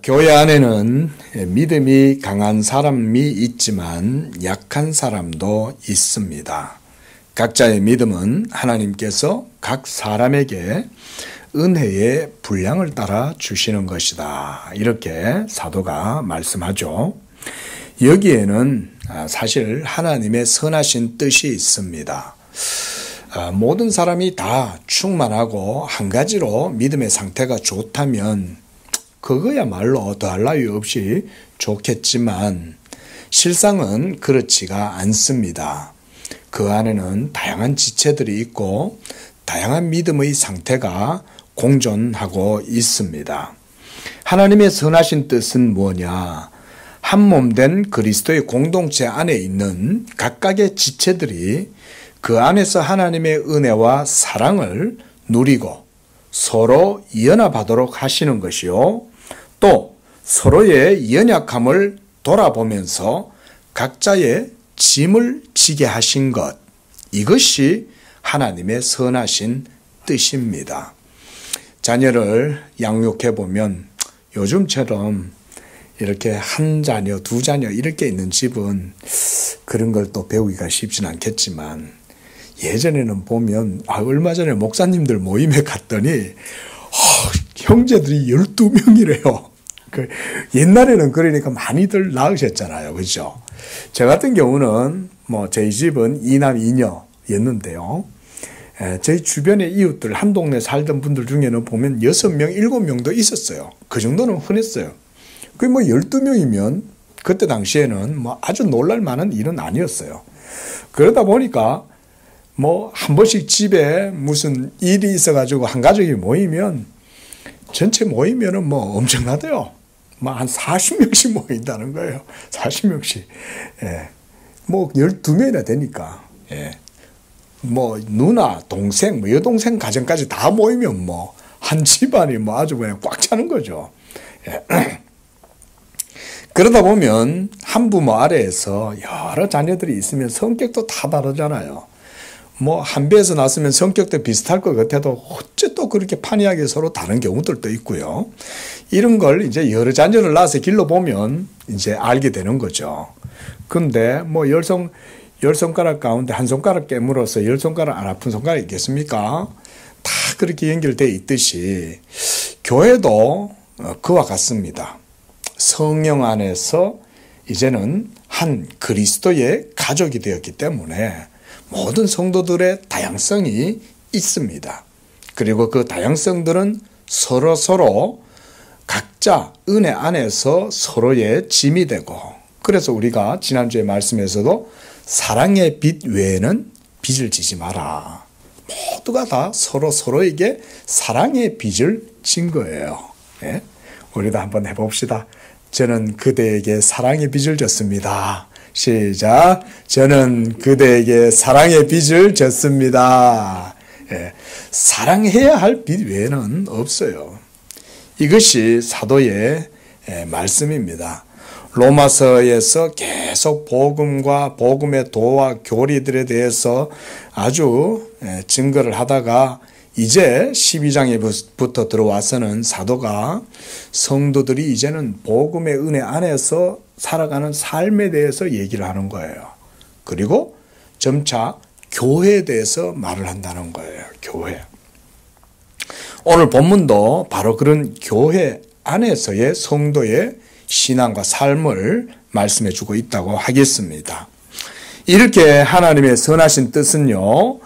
교회 안에는 믿음이 강한 사람이 있지만 약한 사람도 있습니다. 각자의 믿음은 하나님께서 각 사람에게 은혜의 분량을 따라 주시는 것이다. 이렇게 사도가 말씀하죠. 여기에는 사실 하나님의 선하신 뜻이 있습니다. 모든 사람이 다 충만하고 한 가지로 믿음의 상태가 좋다면 그거야말로 더할 나위 없이 좋겠지만 실상은 그렇지가 않습니다. 그 안에는 다양한 지체들이 있고 다양한 믿음의 상태가 공존하고 있습니다. 하나님의 선하신 뜻은 뭐냐? 한 몸 된 그리스도의 공동체 안에 있는 각각의 지체들이 그 안에서 하나님의 은혜와 사랑을 누리고 서로 연합하도록 하시는 것이요. 또 서로의 연약함을 돌아보면서 각자의 짐을 지게 하신 것, 이것이 하나님의 선하신 뜻입니다. 자녀를 양육해 보면 요즘처럼 이렇게 한 자녀, 두 자녀 이렇게 있는 집은 그런 걸 또 배우기가 쉽진 않겠지만 예전에는 보면 얼마 전에 목사님들 모임에 갔더니 형제들이 12명이래요. 옛날에는 그러니까 많이들 낳으셨잖아요. 그렇죠? 저 같은 경우는 저희 집은 2남 2녀였는데요. 저희 주변의 이웃들 한 동네 살던 분들 중에는 보면 6명, 7명도 있었어요. 그 정도는 흔했어요. 12명이면 그때 당시에는 아주 놀랄 만한 일은 아니었어요. 그러다 보니까 한 번씩 집에 무슨 일이 있어가지고 한 가족이 모이면 전체 모이면은 엄청나대요. 한 40명씩 모인다는 거예요. 40명씩. 예. 12명이나 되니까. 예. 누나, 동생, 여동생 가정까지 다 모이면 한 집안이 아주 그냥 꽉 차는 거죠. 예. 그러다 보면 한 부모 아래에서 여러 자녀들이 있으면 성격도 다 다르잖아요. 한 배에서 났으면 성격도 비슷할 것 같아도 어째 또 그렇게 판이하게 서로 다른 경우들도 있고요. 이런 걸 이제 여러 자녀를 낳아서 길러보면 이제 알게 되는 거죠. 근데 열 손가락 가운데 한 손가락 깨물어서 10손가락 안 아픈 손가락 있겠습니까? 다 그렇게 연결되어 있듯이 교회도 그와 같습니다. 성령 안에서 이제는 한 그리스도의 가족이 되었기 때문에 모든 성도들의 다양성이 있습니다. 그리고 그 다양성들은 서로 각자 은혜 안에서 서로의 짐이 되고, 그래서 우리가 지난주에 말씀에서도 사랑의 빚 외에는 빚을 지지 마라. 모두가 다 서로에게 사랑의 빚을 진 거예요. 예? 우리도 한번 해봅시다. 저는 그대에게 사랑의 빚을 졌습니다. 시작. 저는 그대에게 사랑의 빚을 졌습니다. 예, 사랑해야 할 빚 외에는 없어요. 이것이 사도의 말씀입니다. 로마서에서 계속 복음과 복음의 도와 교리들에 대해서 아주 증거를 하다가 이제 12장에부터 들어와서는 사도가 성도들이 이제는 복음의 은혜 안에서 살아가는 삶에 대해서 얘기를 하는 거예요. 그리고 점차 교회에 대해서 말을 한다는 거예요. 교회. 오늘 본문도 바로 그런 교회 안에서의 성도의 신앙과 삶을 말씀해 주고 있다고 하겠습니다. 이렇게 하나님의 선하신 뜻은요,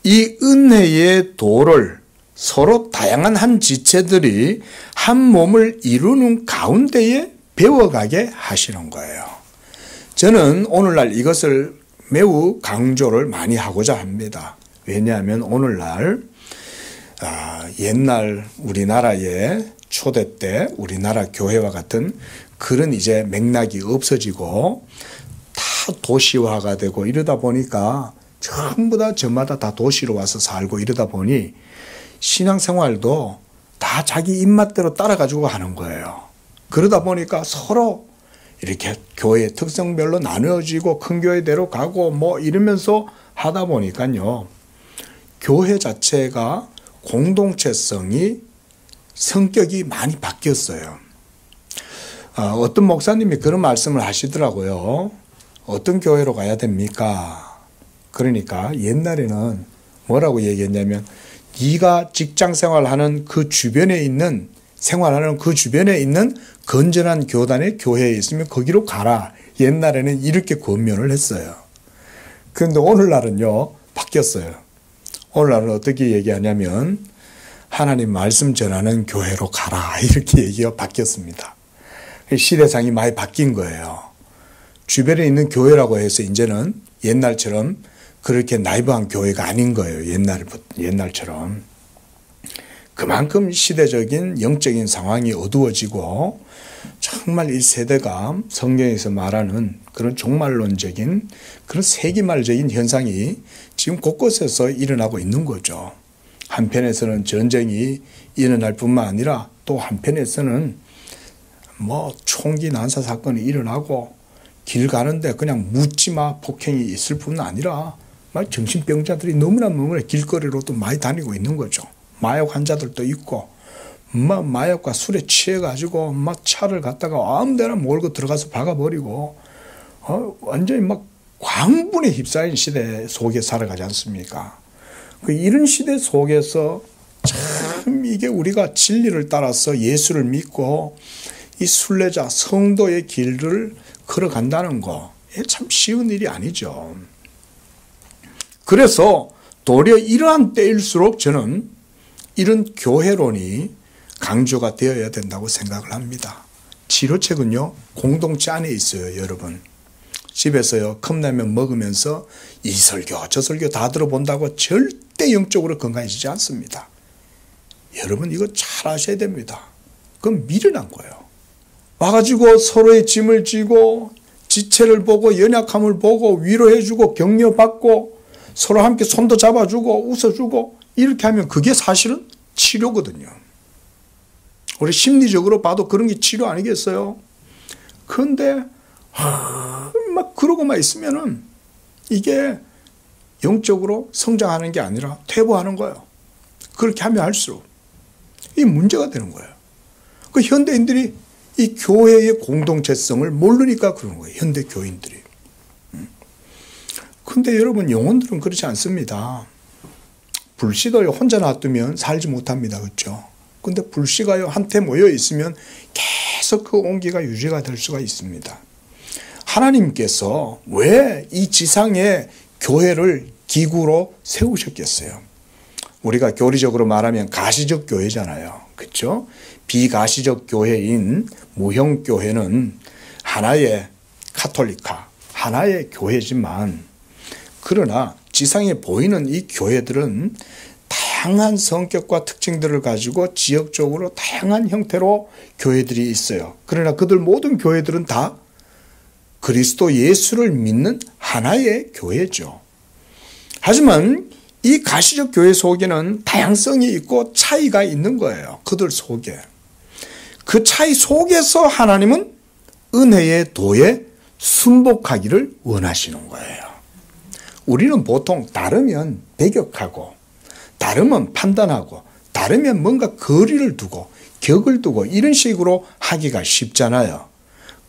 이 은혜의 도를 서로 다양한 한 지체들이 한 몸을 이루는 가운데에 배워가게 하시는 거예요. 저는 오늘날 이것을 매우 강조를 많이 하고자 합니다. 왜냐하면 오늘날 옛날 우리나라의 초대 때 우리나라 교회와 같은 그런 이제 맥락이 없어지고 다 도시화가 되고 이러다 보니까 전부 다 저마다 다 도시로 와서 살고 이러다 보니 신앙생활도 다 자기 입맛대로 따라가지고 하는 거예요. 그러다 보니까 서로 이렇게 교회 특성별로 나누어지고 큰 교회대로 가고 이러면서 하다 보니까요. 교회 자체가 공동체성이 성격이 많이 바뀌었어요. 어떤 목사님이 그런 말씀을 하시더라고요. 어떤 교회로 가야 됩니까? 그러니까 옛날에는 뭐라고 얘기했냐면 네가 직장 생활하는 그 주변에 있는 건전한 교단의 교회에 있으면 거기로 가라. 옛날에는 이렇게 권면을 했어요. 그런데 오늘날은요 바뀌었어요. 오늘날은 어떻게 얘기하냐면 하나님 말씀 전하는 교회로 가라 이렇게 얘기가 바뀌었습니다. 시대상이 많이 바뀐 거예요. 주변에 있는 교회라고 해서 이제는 옛날처럼 그렇게 나이브한 교회가 아닌 거예요. 옛날처럼. 그만큼 시대적인 영적인 상황이 어두워지고 정말 이 세대가 성경에서 말하는 그런 종말론적인 그런 세기말적인 현상이 지금 곳곳에서 일어나고 있는 거죠. 한편에서는 전쟁이 일어날 뿐만 아니라 또 한편에서는 총기 난사 사건이 일어나고 길 가는데 그냥 묻지마 폭행이 있을 뿐 아니라 정신병자들이 너무나 길거리로 또 많이 다니고 있는 거죠. 마약 환자들도 있고 마약과 술에 취해가지고 차를 갖다가 아무데나 몰고 들어가서 박아버리고 완전히 광분에 휩싸인 시대 속에 살아가지 않습니까? 이런 시대 속에서 참 이게 우리가 진리를 따라서 예수를 믿고 이 순례자 성도의 길을 걸어간다는 거 참 쉬운 일이 아니죠. 그래서 도리어 이러한 때일수록 저는 이런 교회론이 강조가 되어야 된다고 생각을 합니다. 치료책은요 공동체 안에 있어요. 여러분 집에서요 컵라면 먹으면서 이 설교 저 설교 다 들어본다고 절대 영적으로 건강해지지 않습니다. 여러분 이거 잘 아셔야 됩니다. 그건 미련한 거예요. 와가지고 서로의 짐을 지고 지체를 보고 연약함을 보고 위로해주고 격려받고 서로 함께 손도 잡아주고 웃어주고 이렇게 하면 그게 사실은 치료거든요. 우리 심리적으로 봐도 그런 게 치료 아니겠어요? 그런데 그러고만 있으면은 이게 영적으로 성장하는 게 아니라 퇴보하는 거예요. 그렇게 하면 할수록 이 문제가 되는 거예요. 그 현대인들이 이 교회의 공동체성을 모르니까 그런 거예요. 현대 교인들이. 근데 여러분 영혼들은 그렇지 않습니다. 불씨도요 혼자 놔두면 살지 못합니다. 그렇죠? 근데 불씨가요 한테 모여 있으면 계속 그 온기가 유지가 될 수가 있습니다. 하나님께서 왜 이 지상에 교회를 기구로 세우셨겠어요? 우리가 교리적으로 말하면 가시적 교회잖아요. 그렇죠? 비가시적 교회인 무형교회는 하나의 카톨리카, 하나의 교회지만 그러나 지상에 보이는 이 교회들은 다양한 성격과 특징들을 가지고 지역적으로 다양한 형태로 교회들이 있어요. 그러나 그들 모든 교회들은 다 그리스도 예수를 믿는 하나의 교회죠. 하지만 이 가시적 교회 속에는 다양성이 있고 차이가 있는 거예요. 그들 속에. 그 차이 속에서 하나님은 은혜의 도에 순복하기를 원하시는 거예요. 우리는 보통 다르면 배격하고 다르면 판단하고 다르면 뭔가 거리를 두고 격을 두고 이런 식으로 하기가 쉽잖아요.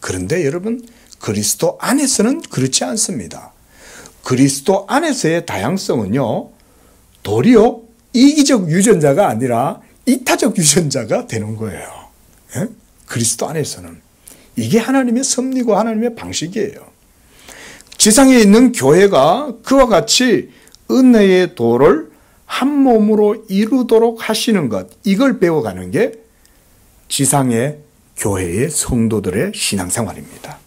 그런데 여러분 그리스도 안에서는 그렇지 않습니다. 그리스도 안에서의 다양성은요 도리어 이기적 유전자가 아니라 이타적 유전자가 되는 거예요. 예? 그리스도 안에서는. 이게 하나님의 섭리고 하나님의 방식이에요. 지상에 있는 교회가 그와 같이 은혜의 도를 한 몸으로 이루도록 하시는 것, 이걸 배워가는 게 지상의 교회의 성도들의 신앙생활입니다.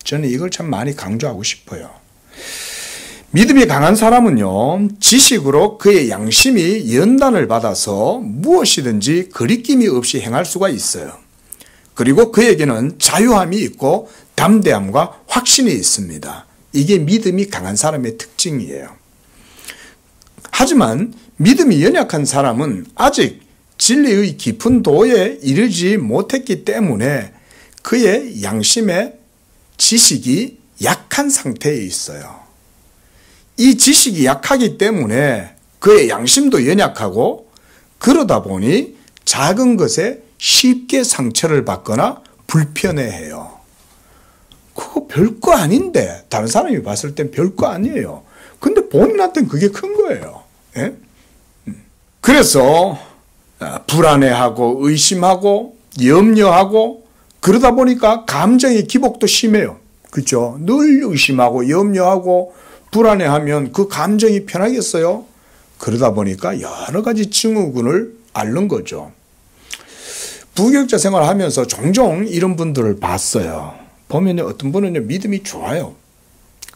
저는 이걸 참 많이 강조하고 싶어요. 믿음이 강한 사람은요, 지식으로 그의 양심이 연단을 받아서 무엇이든지 거리낌이 없이 행할 수가 있어요. 그리고 그에게는 자유함이 있고 담대함과 확신이 있습니다. 이게 믿음이 강한 사람의 특징이에요. 하지만 믿음이 연약한 사람은 아직 진리의 깊은 도에 이르지 못했기 때문에 그의 양심의 지식이 약한 상태에 있어요. 이 지식이 약하기 때문에 그의 양심도 연약하고 그러다 보니 작은 것에 쉽게 상처를 받거나 불편해해요. 그거 별거 아닌데 다른 사람이 봤을 땐 별거 아니에요. 근데 본인한테는 그게 큰 거예요. 예? 그래서 불안해하고 의심하고 염려하고 그러다 보니까 감정의 기복도 심해요. 그렇죠? 늘 의심하고 염려하고 불안해하면 그 감정이 편하겠어요? 그러다 보니까 여러 가지 증후군을 앓는 거죠. 부교육자 생활하면서 종종 이런 분들을 봤어요. 보면 어떤 분은 믿음이 좋아요.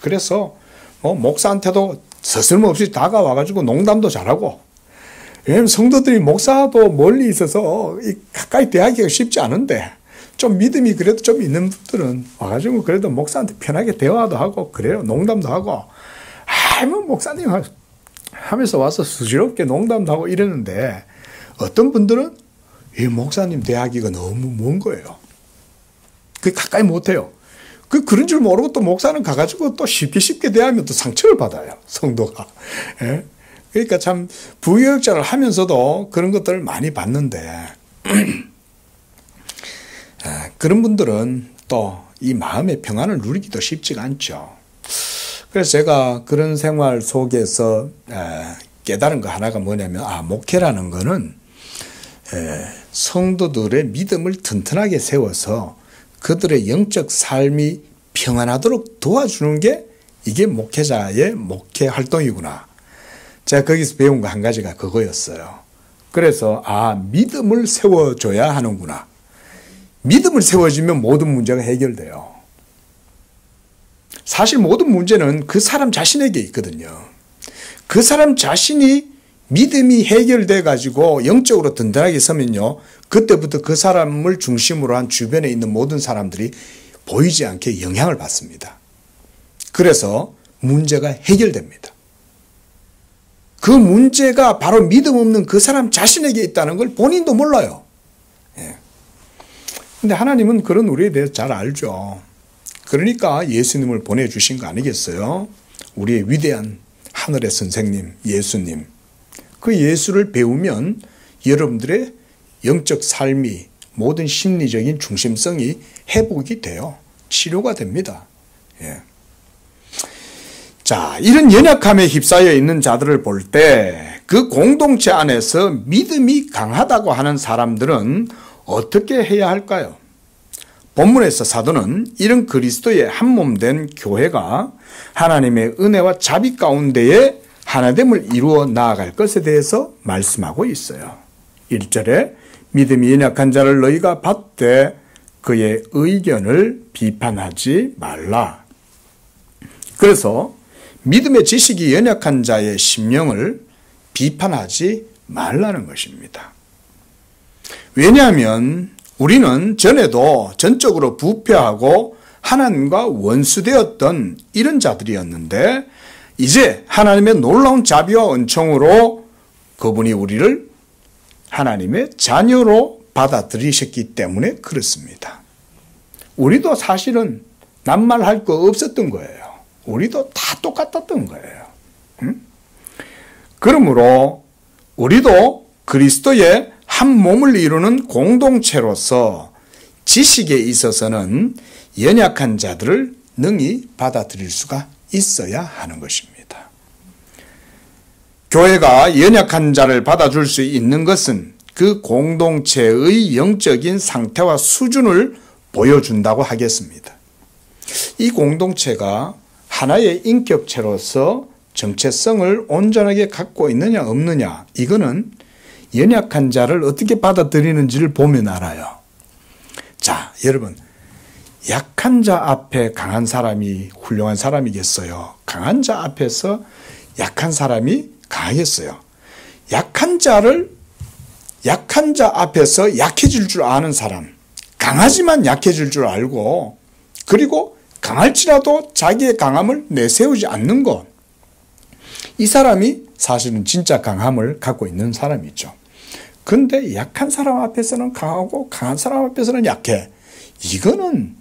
그래서 목사한테도 서슴없이 다가와가지고 농담도 잘하고, 왜냐하면 성도들이 목사도 멀리 있어서 가까이 대하기가 쉽지 않은데 좀 믿음이 그래도 좀 있는 분들은 와가지고 그래도 목사한테 편하게 대화도 하고 그래요. 농담도 하고, 뭐 목사님 하면서 와서 수시럽게 농담도 하고 이러는데 어떤 분들은 이 목사님 대하기가 너무 먼 거예요. 그 가까이 못해요. 그런 줄 모르고 또 목사는 가가지고 또 쉽게 대하면 또 상처를 받아요. 성도가. 예? 그러니까 참 부교육자를 하면서도 그런 것들을 많이 봤는데 그런 분들은 또 이 마음의 평안을 누리기도 쉽지가 않죠. 그래서 제가 그런 생활 속에서 깨달은 거 하나가 뭐냐면 목회라는 거는 성도들의 믿음을 튼튼하게 세워서 그들의 영적 삶이 평안하도록 도와주는 게 이게 목회자의 목회 활동이구나. 제가 거기서 배운 거 한 가지가 그거였어요. 그래서 믿음을 세워줘야 하는구나. 믿음을 세워지면 모든 문제가 해결돼요. 사실 모든 문제는 그 사람 자신에게 있거든요. 그 사람 자신이 믿음이 해결돼 가지고 영적으로 든든하게 서면요, 그때부터 그 사람을 중심으로 한 주변에 있는 모든 사람들이 보이지 않게 영향을 받습니다. 그래서 문제가 해결됩니다. 그 문제가 바로 믿음 없는 그 사람 자신에게 있다는 걸 본인도 몰라요. 근데 하나님은 그런 우리에 대해서 잘 알죠. 그러니까 예수님을 보내주신 거 아니겠어요? 우리의 위대한 하늘의 선생님, 예수님. 그 예수를 배우면 여러분들의 영적 삶이, 모든 심리적인 중심성이 회복이 돼요. 치료가 됩니다. 자, 이런 연약함에 휩싸여 있는 자들을 볼 때 그 공동체 안에서 믿음이 강하다고 하는 사람들은 어떻게 해야 할까요? 본문에서 사도는 이런 그리스도의 한몸된 교회가 하나님의 은혜와 자비 가운데에 하나됨을 이루어 나아갈 것에 대해서 말씀하고 있어요. 1절에 믿음이 연약한 자를 너희가 받되 그의 의견을 비판하지 말라. 그래서 믿음의 지식이 연약한 자의 심령을 비판하지 말라는 것입니다. 왜냐하면 우리는 전에도 전적으로 부패하고 하나님과 원수되었던 이런 자들이었는데 이제 하나님의 놀라운 자비와 은총으로 그분이 우리를 하나님의 자녀로 받아들이셨기 때문에 그렇습니다. 우리도 사실은 낱말할 거 없었던 거예요. 우리도 다 똑같았던 거예요. 그러므로 우리도 그리스도의 한 몸을 이루는 공동체로서 지식에 있어서는 연약한 자들을 능히 받아들일 수가 있어야 하는 것입니다. 교회가 연약한 자를 받아줄 수 있는 것은 그 공동체의 영적인 상태와 수준을 보여준다고 하겠습니다. 이 공동체가 하나의 인격체로서 정체성을 온전하게 갖고 있느냐 없느냐, 이거는 연약한 자를 어떻게 받아들이는지를 보면 알아요. 자, 여러분, 약한 자 앞에 강한 사람이 훌륭한 사람이겠어요? 강한 자 앞에서 약한 사람이 강하겠어요? 약한 자 앞에서 약해질 줄 아는 사람, 강하지만 약해질 줄 알고, 그리고 강할지라도 자기의 강함을 내세우지 않는 것, 이 사람이 사실은 진짜 강함을 갖고 있는 사람이죠. 근데 약한 사람 앞에서는 강하고 강한 사람 앞에서는 약해. 이거는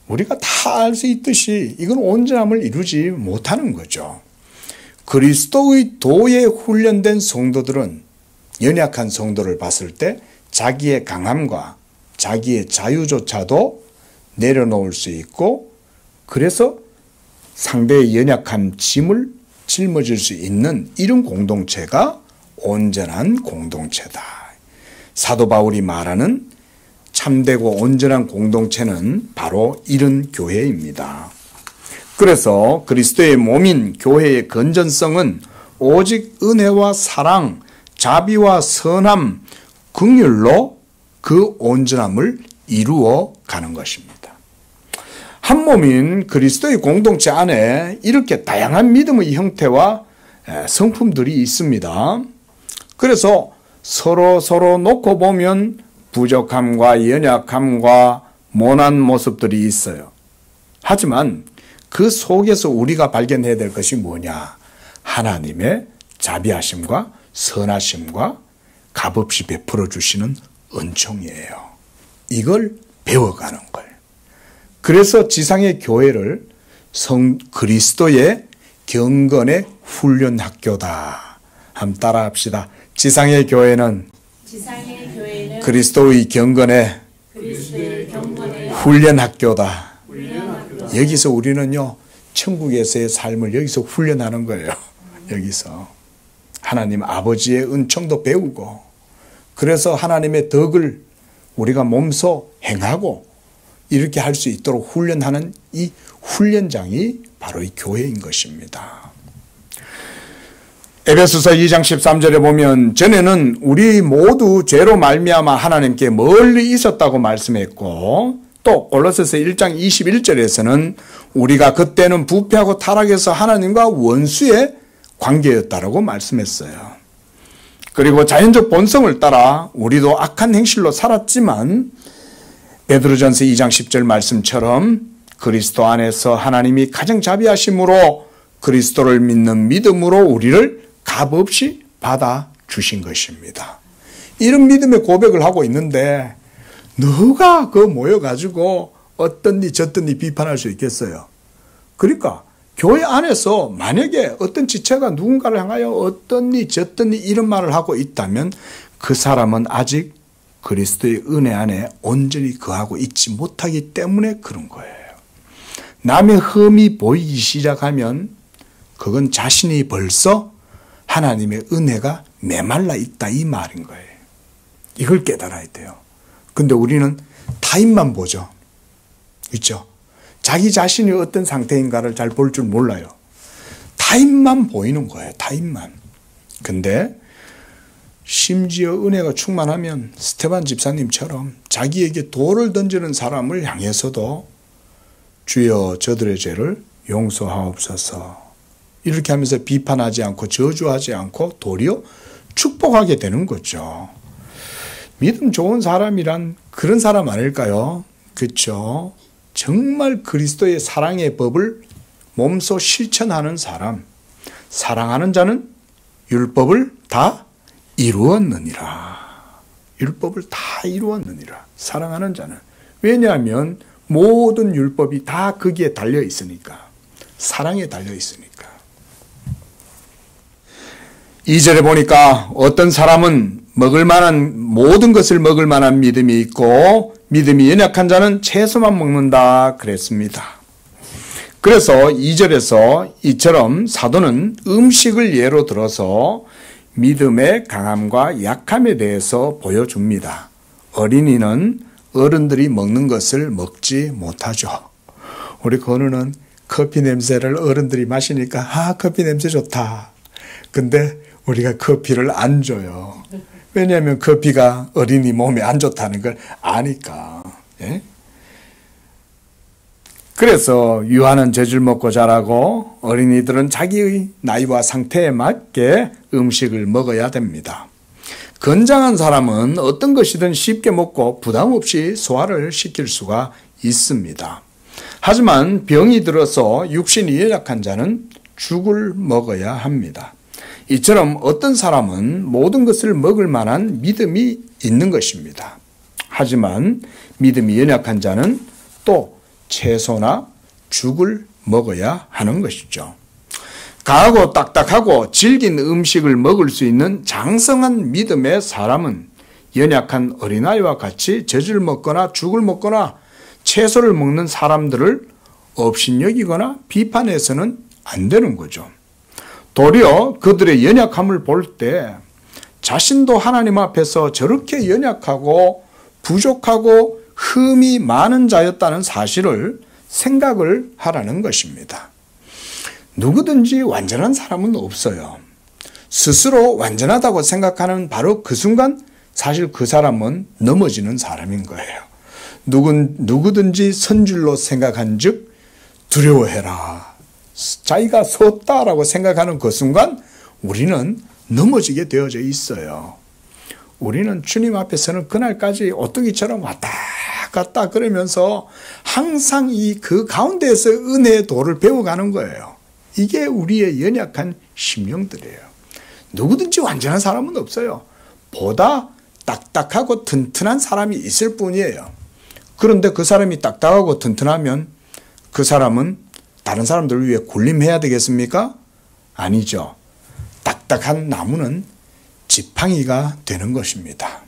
우리가 다 알 수 있듯이 이건 온전함을 이루지 못하는 거죠. 그리스도의 도에 훈련된 성도들은 연약한 성도를 봤을 때 자기의 강함과 자기의 자유조차도 내려놓을 수 있고, 그래서 상대의 연약한 짐을 짊어질 수 있는 이런 공동체가 온전한 공동체다. 사도 바울이 말하는 참되고 온전한 공동체는 바로 이런 교회입니다. 그래서 그리스도의 몸인 교회의 건전성은 오직 은혜와 사랑, 자비와 선함, 긍휼로 그 온전함을 이루어 가는 것입니다. 한 몸인 그리스도의 공동체 안에 이렇게 다양한 믿음의 형태와 성품들이 있습니다. 그래서 서로 놓고 보면 부족함과 연약함과 모난 모습들이 있어요. 하지만 그 속에서 우리가 발견해야 될 것이 뭐냐? 하나님의 자비하심과 선하심과 값없이 베풀어 주시는 은총이에요. 이걸 배워가는 거예요. 그래서 지상의 교회를 그리스도의 경건의 훈련 학교다. 한번 따라 합시다. 지상의 교회는 그리스도의 경건의 훈련 학교다. 여기서 우리는요, 천국에서의 삶을 여기서 훈련하는 거예요. 여기서 하나님 아버지의 은총도 배우고, 그래서 하나님의 덕을 우리가 몸소 행하고 이렇게 할 수 있도록 훈련하는 이 훈련장이 바로 이 교회인 것입니다. 에베소서 2장 13절에 보면 전에는 우리 모두 죄로 말미암아 하나님께 멀리 있었다고 말씀했고, 또 골로새서 1장 21절에서는 우리가 그때는 부패하고 타락해서 하나님과 원수의 관계였다라고 말씀했어요. 그리고 자연적 본성을 따라 우리도 악한 행실로 살았지만 베드로전서 2장 10절 말씀처럼 그리스도 안에서 하나님이 가장 자비하심으로 그리스도를 믿는 믿음으로 우리를 값없이 받아주신 것입니다. 이런 믿음의 고백을 하고 있는데 누가 그 모여가지고 어떤니 저떤니 비판할 수 있겠어요? 그러니까 교회 안에서 만약에 어떤 지체가 누군가를 향하여 어떤니 저떤니 이런 말을 하고 있다면 그 사람은 아직 그리스도의 은혜 안에 온전히 거하고 있지 못하기 때문에 그런 거예요. 남의 흠이 보이기 시작하면 그건 자신이 벌써 하나님의 은혜가 메말라 있다 이 말인 거예요. 이걸 깨달아야 돼요. 근데 우리는 타인만 보죠. 있죠? 자기 자신이 어떤 상태인가를 잘 볼 줄 몰라요. 타인만 보이는 거예요. 타인만. 근데 심지어 은혜가 충만하면 스테반 집사님처럼 자기에게 돌을 던지는 사람을 향해서도 주여 저들의 죄를 용서하옵소서 이렇게 하면서 비판하지 않고 저주하지 않고 도리어 축복하게 되는 거죠. 믿음 좋은 사람이란 그런 사람 아닐까요? 그렇죠? 정말 그리스도의 사랑의 법을 몸소 실천하는 사람. 사랑하는 자는 율법을 다 이루었느니라. 율법을 다 이루었느니라. 사랑하는 자는. 왜냐하면 모든 율법이 다 거기에 달려 있으니까. 사랑에 달려 있으니까. 2절에 보니까 어떤 사람은 먹을 만한 모든 것을 먹을 만한 믿음이 있고 믿음이 연약한 자는 채소만 먹는다 그랬습니다. 그래서 2절에서 이처럼 사도는 음식을 예로 들어서 믿음의 강함과 약함에 대해서 보여줍니다. 어린이는 어른들이 먹는 것을 먹지 못하죠. 우리 건우는 커피 냄새를 어른들이 마시니까 커피 냄새 좋다. 근데 우리가 커피를 안 줘요. 왜냐하면 커피가 어린이 몸에 안 좋다는 걸 아니까. 예? 그래서 유아는 젖을 먹고 자라고 어린이들은 자기의 나이와 상태에 맞게 음식을 먹어야 됩니다. 건장한 사람은 어떤 것이든 쉽게 먹고 부담 없이 소화를 시킬 수가 있습니다. 하지만 병이 들어서 육신이 연약한 자는 죽을 먹어야 합니다. 이처럼 어떤 사람은 모든 것을 먹을 만한 믿음이 있는 것입니다. 하지만 믿음이 연약한 자는 또 채소나 죽을 먹어야 하는 것이죠. 강하고 딱딱하고 질긴 음식을 먹을 수 있는 장성한 믿음의 사람은 연약한 어린아이와 같이 젖을 먹거나 죽을 먹거나 채소를 먹는 사람들을 업신여기거나 비판해서는 안 되는 거죠. 도리어 그들의 연약함을 볼 때 자신도 하나님 앞에서 저렇게 연약하고 부족하고 흠이 많은 자였다는 사실을 생각을 하라는 것입니다. 누구든지 완전한 사람은 없어요. 스스로 완전하다고 생각하는 바로 그 순간 사실 그 사람은 넘어지는 사람인 거예요. 누구든지 선줄로 생각한 즉 두려워해라. 자기가 섰다라고 생각하는 그 순간 우리는 넘어지게 되어져 있어요. 우리는 주님 앞에서는 그날까지 오뚜기처럼 왔다 갔다 그러면서 항상 그 가운데에서 은혜의 도를 배워가는 거예요. 이게 우리의 연약한 심령들이에요. 누구든지 완전한 사람은 없어요. 보다 딱딱하고 튼튼한 사람이 있을 뿐이에요. 그런데 그 사람이 딱딱하고 튼튼하면 그 사람은 다른 사람들을 위해 군림해야 되겠습니까? 아니죠. 딱딱한 나무는 지팡이가 되는 것입니다.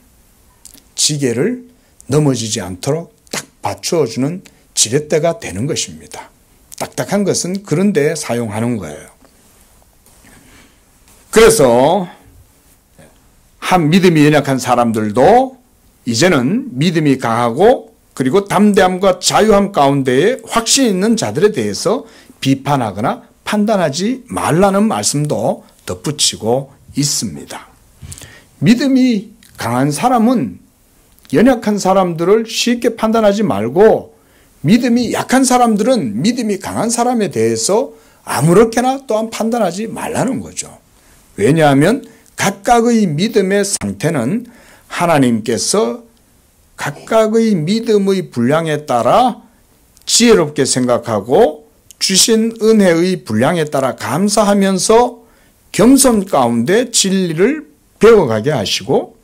지게를 넘어지지 않도록 딱 받쳐주는 지렛대가 되는 것입니다. 딱딱한 것은 그런 데에 사용하는 거예요. 그래서 한 믿음이 연약한 사람들도 이제는 믿음이 강하고 그리고 담대함과 자유함 가운데에 확신 있는 자들에 대해서 비판하거나 판단하지 말라는 말씀도 덧붙이고 있습니다. 믿음이 강한 사람은 연약한 사람들을 쉽게 판단하지 말고 믿음이 약한 사람들은 믿음이 강한 사람에 대해서 아무렇게나 또한 판단하지 말라는 거죠. 왜냐하면 각각의 믿음의 상태는 하나님께서 각각의 믿음의 분량에 따라 지혜롭게 생각하고 주신 은혜의 분량에 따라 감사하면서 겸손 가운데 진리를 배워가게 하시고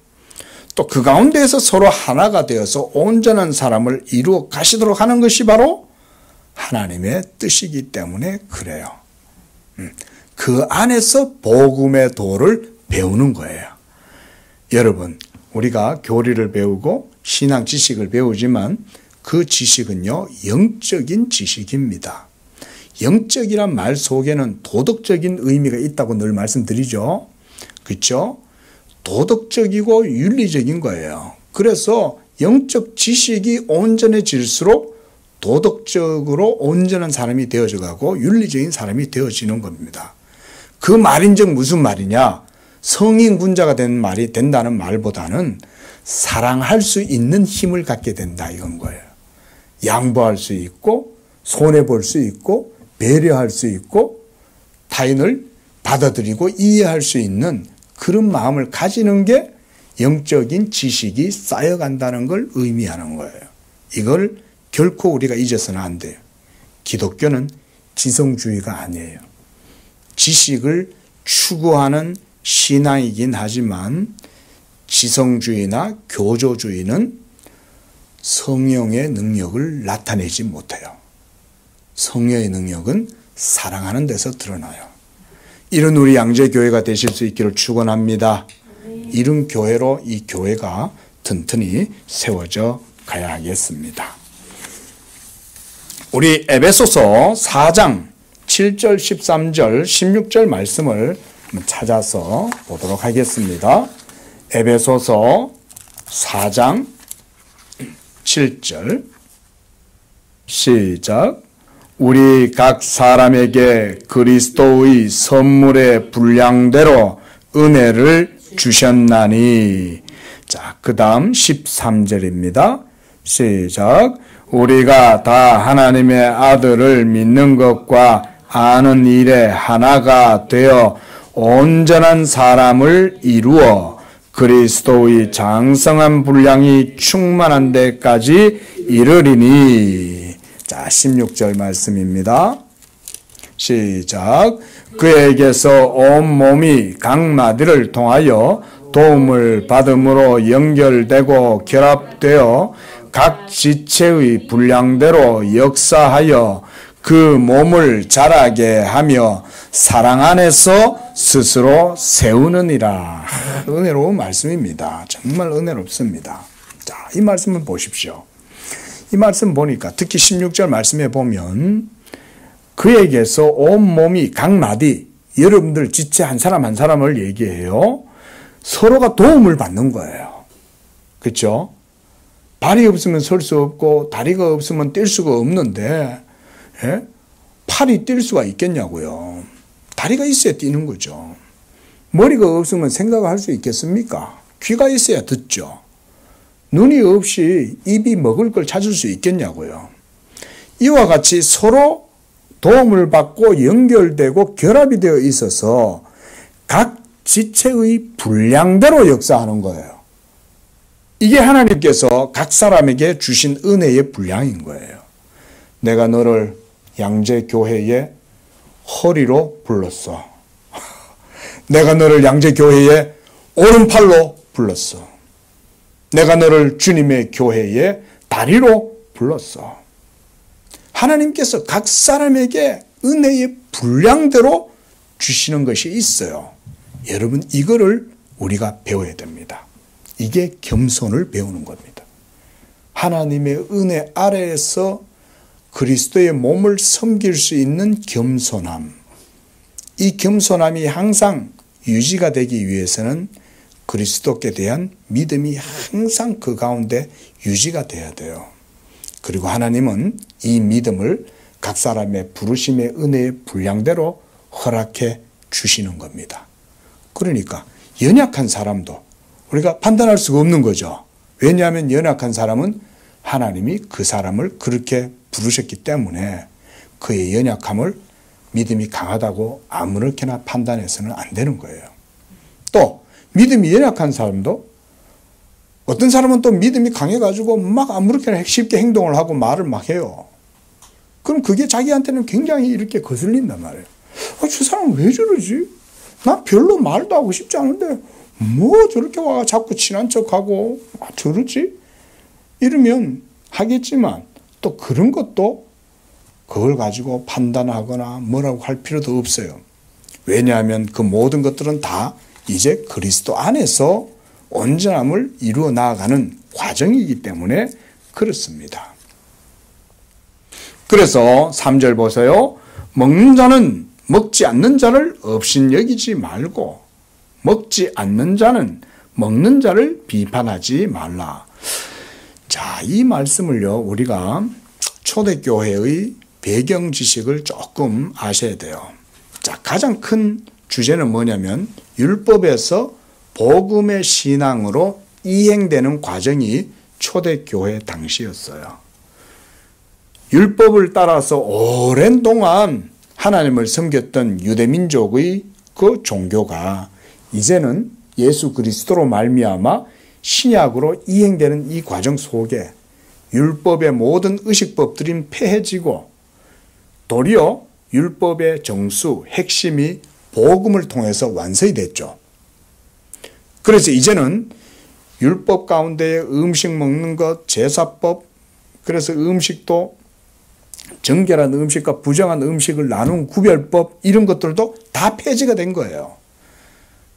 또 그 가운데에서 서로 하나가 되어서 온전한 사람을 이루어 가시도록 하는 것이 바로 하나님의 뜻이기 때문에 그래요. 그 안에서 복음의 도를 배우는 거예요. 여러분, 우리가 교리를 배우고 신앙 지식을 배우지만 그 지식은요, 영적인 지식입니다. 영적이란 말 속에는 도덕적인 의미가 있다고 늘 말씀드리죠. 그렇죠? 도덕적이고 윤리적인 거예요. 그래서 영적 지식이 온전해질수록 도덕적으로 온전한 사람이 되어져 가고 윤리적인 사람이 되어지는 겁니다. 그 말인즉 무슨 말이냐? 성인 군자가 된다는 말보다는 사랑할 수 있는 힘을 갖게 된다 이건 거예요. 양보할 수 있고 손해볼 수 있고 배려할 수 있고 타인을 받아들이고 이해할 수 있는 그런 마음을 가지는 게 영적인 지식이 쌓여간다는 걸 의미하는 거예요. 이걸 결코 우리가 잊어서는 안 돼요. 기독교는 지성주의가 아니에요. 지식을 추구하는 신앙이긴 하지만 지성주의나 교조주의는 성령의 능력을 나타내지 못해요. 성령의 능력은 사랑하는 데서 드러나요. 이런 우리 양재교회가 되실 수 있기를 축원합니다. 이런 교회로 이 교회가 튼튼히 세워져 가야 하겠습니다. 우리 에베소서 4장 7절, 13절, 16절 말씀을 찾아서 보도록 하겠습니다. 에베소서 4장 7절 시작. 우리 각 사람에게 그리스도의 선물의 분량대로 은혜를 주셨나니. 자, 그 다음 13절입니다. 시작. 우리가 다 하나님의 아들을 믿는 것과 아는 일에 하나가 되어 온전한 사람을 이루어 그리스도의 장성한 분량이 충만한 데까지 이르리니. 자, 16절 말씀입니다. 시작. 그에게서 온 몸이 각 마디를 통하여 도움을 받음으로 연결되고 결합되어 각 지체의 분량대로 역사하여 그 몸을 자라게 하며 사랑 안에서 스스로 세우느니라. 은혜로운 말씀입니다. 정말 은혜롭습니다. 자, 이 말씀을 보십시오. 이 말씀 보니까 특히 16절 말씀에 보면 그에게서 온 몸이 각 마디, 여러분들 지체 한 사람 한 사람을 얘기해요. 서로가 도움을 받는 거예요. 그렇죠? 발이 없으면 설 수 없고 다리가 없으면 뛸 수가 없는데 예? 팔이 뛸 수가 있겠냐고요. 다리가 있어야 뛰는 거죠. 머리가 없으면 생각을 할 수 있겠습니까? 귀가 있어야 듣죠. 눈이 없이 입이 먹을 걸 찾을 수 있겠냐고요. 이와 같이 서로 도움을 받고 연결되고 결합이 되어 있어서 각 지체의 분량대로 역사하는 거예요. 이게 하나님께서 각 사람에게 주신 은혜의 분량인 거예요. 내가 너를 양재교회의 허리로 불렀어. 내가 너를 양재교회의 오른팔로 불렀어. 내가 너를 주님의 교회의 다리로 불렀어. 하나님께서 각 사람에게 은혜의 분량대로 주시는 것이 있어요. 여러분, 이거를 우리가 배워야 됩니다. 이게 겸손을 배우는 겁니다. 하나님의 은혜 아래에서 그리스도의 몸을 섬길 수 있는 겸손함. 이 겸손함이 항상 유지가 되기 위해서는 그리스도께 대한 믿음이 항상 그 가운데 유지가 돼야 돼요. 그리고 하나님은 이 믿음을 각 사람의 부르심의 은혜의 분량대로 허락해 주시는 겁니다. 그러니까 연약한 사람도 우리가 판단할 수가 없는 거죠. 왜냐하면 연약한 사람은 하나님이 그 사람을 그렇게 부르셨기 때문에 그의 연약함을 믿음이 강하다고 아무렇게나 판단해서는 안 되는 거예요. 또 믿음이 연약한 사람도 어떤 사람은 또 믿음이 강해가지고 막 아무렇게나 쉽게 행동을 하고 말을 막 해요. 그럼 그게 자기한테는 굉장히 이렇게 거슬린단 말이에요. 저 사람 왜 저러지? 나 별로 말도 하고 싶지 않은데 뭐 저렇게 와 자꾸 친한 척하고 저러지? 이러면 하겠지만 또 그런 것도 그걸 가지고 판단하거나 뭐라고 할 필요도 없어요. 왜냐하면 그 모든 것들은 다 이제 그리스도 안에서 온전함을 이루어 나아가는 과정이기 때문에 그렇습니다. 그래서 3절 보세요. 먹는 자는 먹지 않는 자를 업신여기지 말고 먹지 않는 자는 먹는 자를 비판하지 말라. 자, 이 말씀을요, 우리가 초대교회의 배경 지식을 조금 아셔야 돼요. 자, 가장 큰 주제는 뭐냐면 율법에서 복음의 신앙으로 이행되는 과정이 초대교회 당시였어요. 율법을 따라서 오랜 동안 하나님을 섬겼던 유대민족의 그 종교가 이제는 예수 그리스도로 말미암아 신약으로 이행되는 이 과정 속에 율법의 모든 의식법들이 폐해지고 도리어 율법의 정수, 핵심이 복음을 통해서 완성이 됐죠. 그래서 이제는 율법 가운데 음식 먹는 것, 제사법, 그래서 음식도 정결한 음식과 부정한 음식을 나눈 구별법, 이런 것들도 다 폐지가 된 거예요.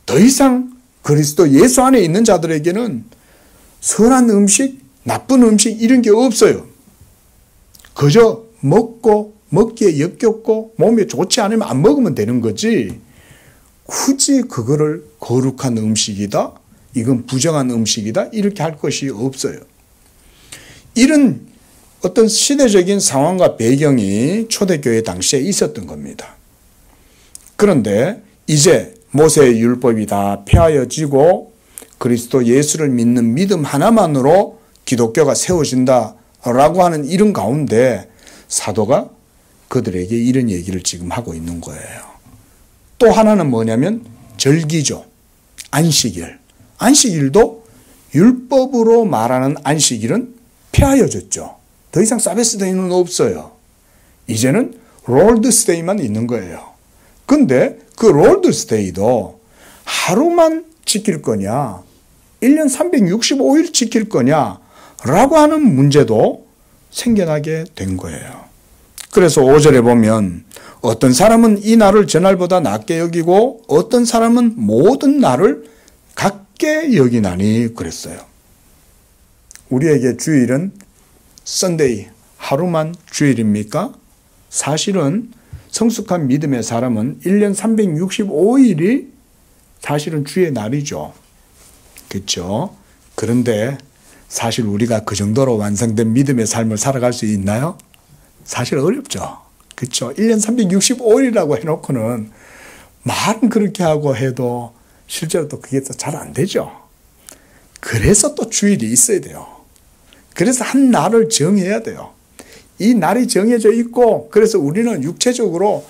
더 이상 그리스도 예수 안에 있는 자들에게는 선한 음식, 나쁜 음식 이런 게 없어요. 그저 먹고 먹기에 역겹고 몸에 좋지 않으면 안 먹으면 되는 거지 굳이 그거를 거룩한 음식이다, 이건 부정한 음식이다 이렇게 할 것이 없어요. 이런 어떤 시대적인 상황과 배경이 초대교회 당시에 있었던 겁니다. 그런데 이제 모세의 율법이 다 폐하여지고 그리스도 예수를 믿는 믿음 하나만으로 기독교가 세워진다라고 하는 이런 가운데 사도가 그들에게 이런 얘기를 지금 하고 있는 거예요. 또 하나는 뭐냐면 절기죠. 안식일. 안식일도 율법으로 말하는 안식일은 폐하여졌죠. 더 이상 사베스데이는 없어요. 이제는 롤드스데이만 있는 거예요. 근데 그 롤드스데이도 하루만 지킬 거냐, 1년 365일 지킬 거냐 라고 하는 문제도 생겨나게 된 거예요. 그래서 5절에 보면 어떤 사람은 이 날을 전날보다 낮게 여기고 어떤 사람은 모든 날을 같게 여기나니 그랬어요. 우리에게 주일은 썬데이, 하루만 주일입니까? 사실은 성숙한 믿음의 사람은 1년 365일이 사실은 주의 날이죠. 그렇죠? 그런데 사실 우리가 그 정도로 완성된 믿음의 삶을 살아갈 수 있나요? 사실 어렵죠. 그렇죠? 1년 365일이라고 해놓고는 말은 그렇게 하고 해도 실제로 또 그게 잘 안 되죠. 그래서 또 주일이 있어야 돼요. 그래서 한 날을 정해야 돼요. 이 날이 정해져 있고 그래서 우리는 육체적으로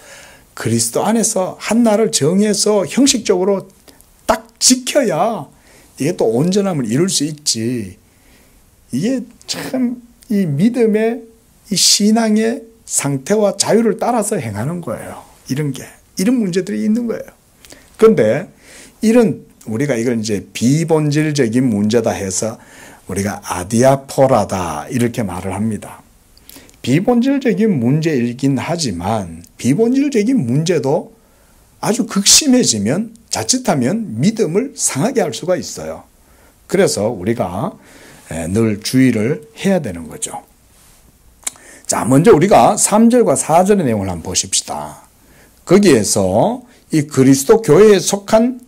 그리스도 안에서 한 날을 정해서 형식적으로 딱 지켜야 이게 또 온전함을 이룰 수 있지. 이게 참 이 믿음의 이 신앙의 상태와 자유를 따라서 행하는 거예요. 이런 문제들이 있는 거예요. 그런데 우리가 이걸 이제 비본질적인 문제다 해서 우리가 아디아포라다 이렇게 말을 합니다. 비본질적인 문제이긴 하지만 비본질적인 문제도 아주 극심해지면 자칫하면 믿음을 상하게 할 수가 있어요. 그래서 우리가 늘 주의를 해야 되는 거죠. 자, 먼저 우리가 3절과 4절의 내용을 한번 보십시다. 거기에서 이 그리스도 교회에 속한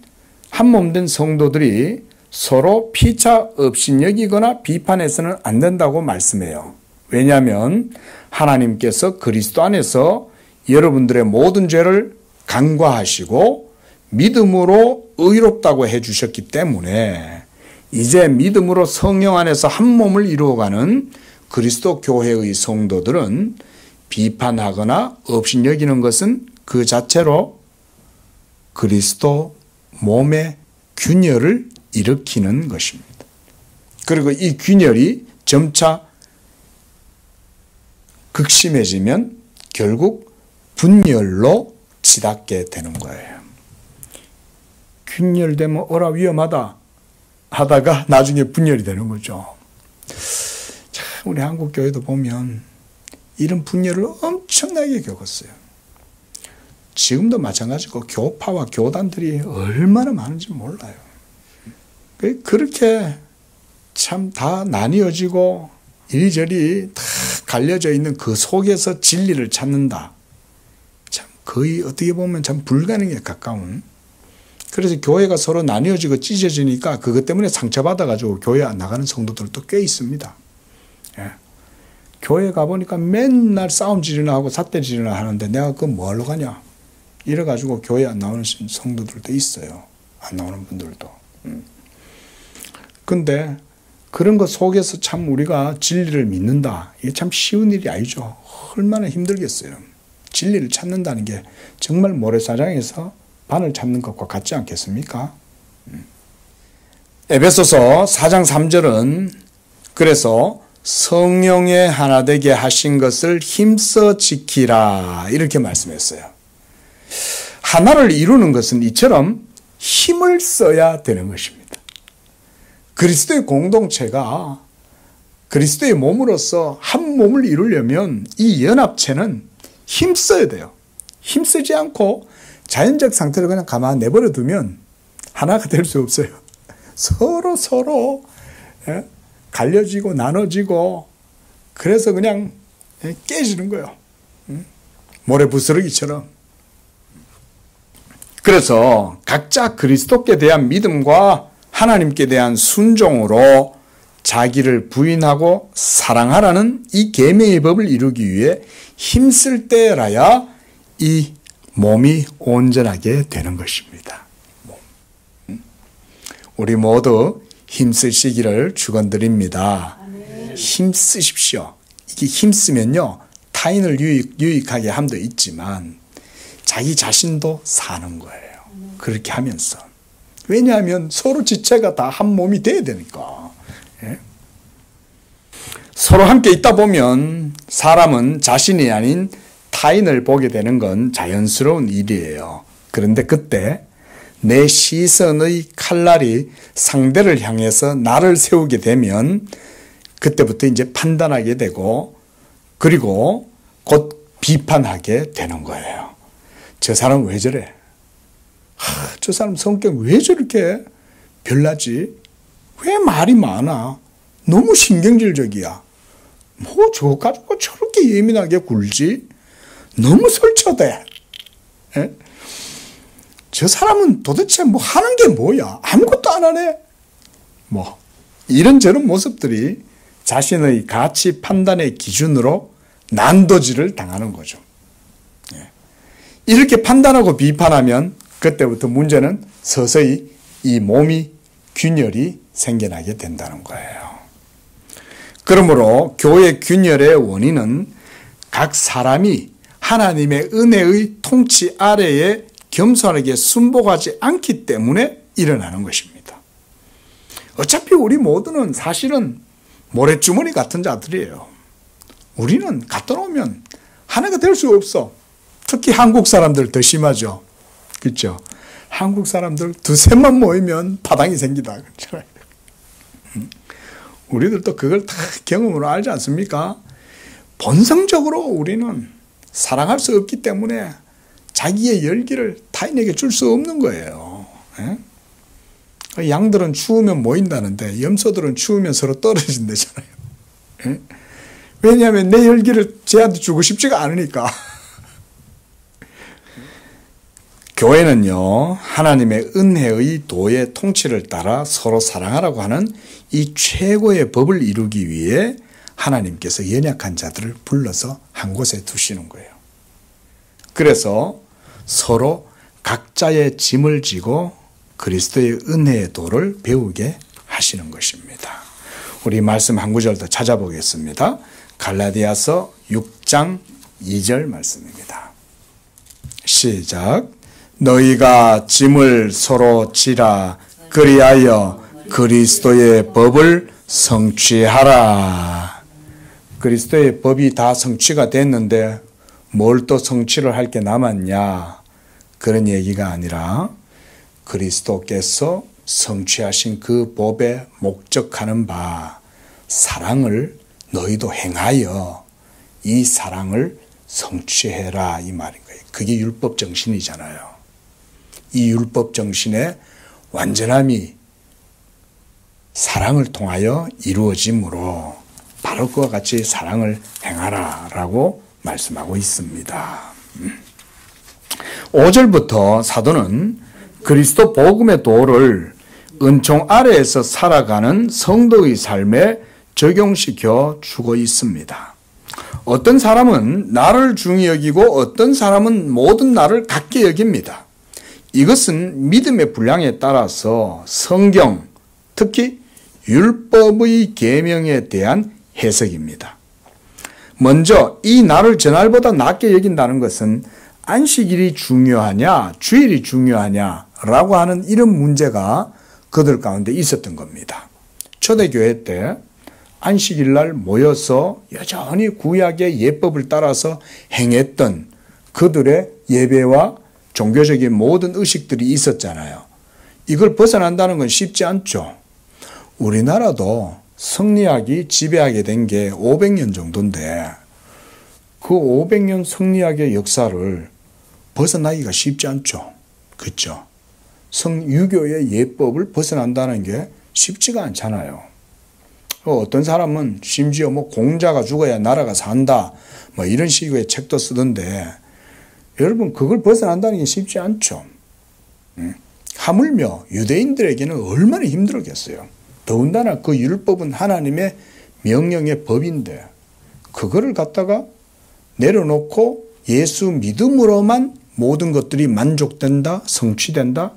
한몸된 성도들이 서로 피차 없이 여기거나 비판해서는 안 된다고 말씀해요. 왜냐하면 하나님께서 그리스도 안에서 여러분들의 모든 죄를 간과하시고 믿음으로 의롭다고 해주셨기 때문에 이제 믿음으로 성령 안에서 한 몸을 이루어가는 그리스도 교회의 성도들은 비판하거나 없이 여기는 것은 그 자체로 그리스도 몸의 균열을 일으키는 것입니다. 그리고 이 균열이 점차 극심해지면 결국 분열로 치닫게 되는 거예요. 균열되면 어라 위험하다 하다가 나중에 분열이 되는 거죠. 참 우리 한국 교회도 보면 이런 분열을 엄청나게 겪었어요. 지금도 마찬가지고 교파와 교단들이 얼마나 많은지 몰라요. 그렇게 참 다 나뉘어지고 이리저리 다 갈려져 있는 그 속에서 진리를 찾는다. 참 거의 어떻게 보면 참 불가능에 가까운. 그래서 교회가 서로 나뉘어지고 찢어지니까 그것 때문에 상처받아가지고 교회 안 나가는 성도들도 꽤 있습니다. 예. 교회 가보니까 맨날 싸움질이나 하고 삿대질이나 하는데 내가 그거 뭐하러 가냐. 이래가지고 교회 안 나오는 성도들도 있어요. 안 나오는 분들도. 근데 그런 것 속에서 참 우리가 진리를 믿는다. 이게 참 쉬운 일이 아니죠. 얼마나 힘들겠어요. 진리를 찾는다는 게 정말 모래사장에서 바늘 잡는 것과 같지 않겠습니까? 에베소서 4장 3절은 그래서 성령의 하나 되게 하신 것을 힘써 지키라 이렇게 말씀했어요. 하나를 이루는 것은 이처럼 힘을 써야 되는 것입니다. 그리스도의 공동체가 그리스도의 몸으로서 한 몸을 이루려면 이 연합체는 힘써야 돼요. 힘쓰지 않고 자연적 상태로 그냥 가만히 내버려 두면 하나가 될 수 없어요. 서로 갈려지고 나눠지고 그래서 그냥 깨지는 거예요. 모래 부스러기처럼. 그래서 각자 그리스도께 대한 믿음과 하나님께 대한 순종으로 자기를 부인하고 사랑하라는 이 계명의 법을 이루기 위해 힘쓸 때라야 이 몸이 온전하게 되는 것입니다. 우리 모두 힘쓰시기를 축원드립니다. 힘쓰십시오. 이게 힘쓰면요 타인을 유익하게 함도 있지만 자기 자신도 사는 거예요. 그렇게 하면서. 왜냐하면 서로 지체가 다 한 몸이 돼야 되니까. 예? 서로 함께 있다 보면 사람은 자신이 아닌 타인을 보게 되는 건 자연스러운 일이에요. 그런데 그때 내 시선의 칼날이 상대를 향해서 나를 세우게 되면 그때부터 이제 판단하게 되고 그리고 곧 비판하게 되는 거예요. 저 사람 왜 저래? 저 사람 성격 왜 저렇게 별나지? 왜 말이 많아? 너무 신경질적이야. 뭐 저거 가지고 저렇게 예민하게 굴지? 너무 설쳐대. 에? 저 사람은 도대체 뭐 하는 게 뭐야? 아무것도 안 하네. 뭐 이런저런 모습들이 자신의 가치 판단의 기준으로 난도질을 당하는 거죠. 이렇게 판단하고 비판하면 그때부터 문제는 서서히 이 몸이 균열이 생겨나게 된다는 거예요. 그러므로 교회 균열의 원인은 각 사람이 하나님의 은혜의 통치 아래에 겸손하게 순복하지 않기 때문에 일어나는 것입니다. 어차피 우리 모두는 사실은 모래주머니 같은 자들이에요. 우리는 갖다 놓으면 하나가 될 수 없어. 특히 한국 사람들 더 심하죠. 그렇죠? 한국 사람들 두세만 모이면 파당이 생기다. 그렇잖아요. 우리들도 그걸 다 경험으로 알지 않습니까? 본성적으로 우리는 사랑할 수 없기 때문에 자기의 열기를 타인에게 줄 수 없는 거예요. 에? 양들은 추우면 모인다는데 염소들은 추우면 서로 떨어진다잖아요. 에? 왜냐하면 내 열기를 쟤한테 주고 싶지가 않으니까. 교회는요, 하나님의 은혜의 도의 통치를 따라 서로 사랑하라고 하는 이 최고의 법을 이루기 위해 하나님께서 연약한 자들을 불러서 한 곳에 두시는 거예요. 그래서 서로 각자의 짐을 지고 그리스도의 은혜의 도를 배우게 하시는 것입니다. 우리 말씀 한 구절 더 찾아보겠습니다. 갈라디아서 6장 2절 말씀입니다. 시작. 너희가 짐을 서로 지라 그리하여 그리스도의 법을 성취하라. 그리스도의 법이 다 성취가 됐는데 뭘 또 성취를 할 게 남았냐? 그런 얘기가 아니라 그리스도께서 성취하신 그 법에 목적하는 바 사랑을 너희도 행하여 이 사랑을 성취해라 이 말인 거예요. 그게 율법 정신이잖아요. 이 율법 정신의 완전함이 사랑을 통하여 이루어지므로 바로 그와 같이 사랑을 행하라 라고 말씀하고 있습니다. 5절부터 사도는 그리스도 복음의 도를 은총 아래에서 살아가는 성도의 삶에 적용시켜 주고 있습니다. 어떤 사람은 나를 중히 여기고 어떤 사람은 모든 나를 같게 여깁니다. 이것은 믿음의 분량에 따라서 성경, 특히 율법의 계명에 대한 해석입니다. 먼저 이 나를 전날보다 낮게 여긴다는 것은 안식일이 중요하냐, 주일이 중요하냐라고 하는 이런 문제가 그들 가운데 있었던 겁니다. 초대교회 때 안식일 날 모여서 여전히 구약의 예법을 따라서 행했던 그들의 예배와 종교적인 모든 의식들이 있었잖아요. 이걸 벗어난다는 건 쉽지 않죠. 우리나라도 성리학이 지배하게 된 게 500년 정도인데 그 500년 성리학의 역사를 벗어나기가 쉽지 않죠. 그렇죠? 유교의 예법을 벗어난다는 게 쉽지가 않잖아요. 어떤 사람은 심지어 뭐 공자가 죽어야 나라가 산다 뭐 이런 식의 책도 쓰던데 여러분 그걸 벗어난다는 게 쉽지 않죠. 하물며 유대인들에게는 얼마나 힘들었겠어요. 더군다나 그 율법은 하나님의 명령의 법인데 그거를 갖다가 내려놓고 예수 믿음으로만 모든 것들이 만족된다, 성취된다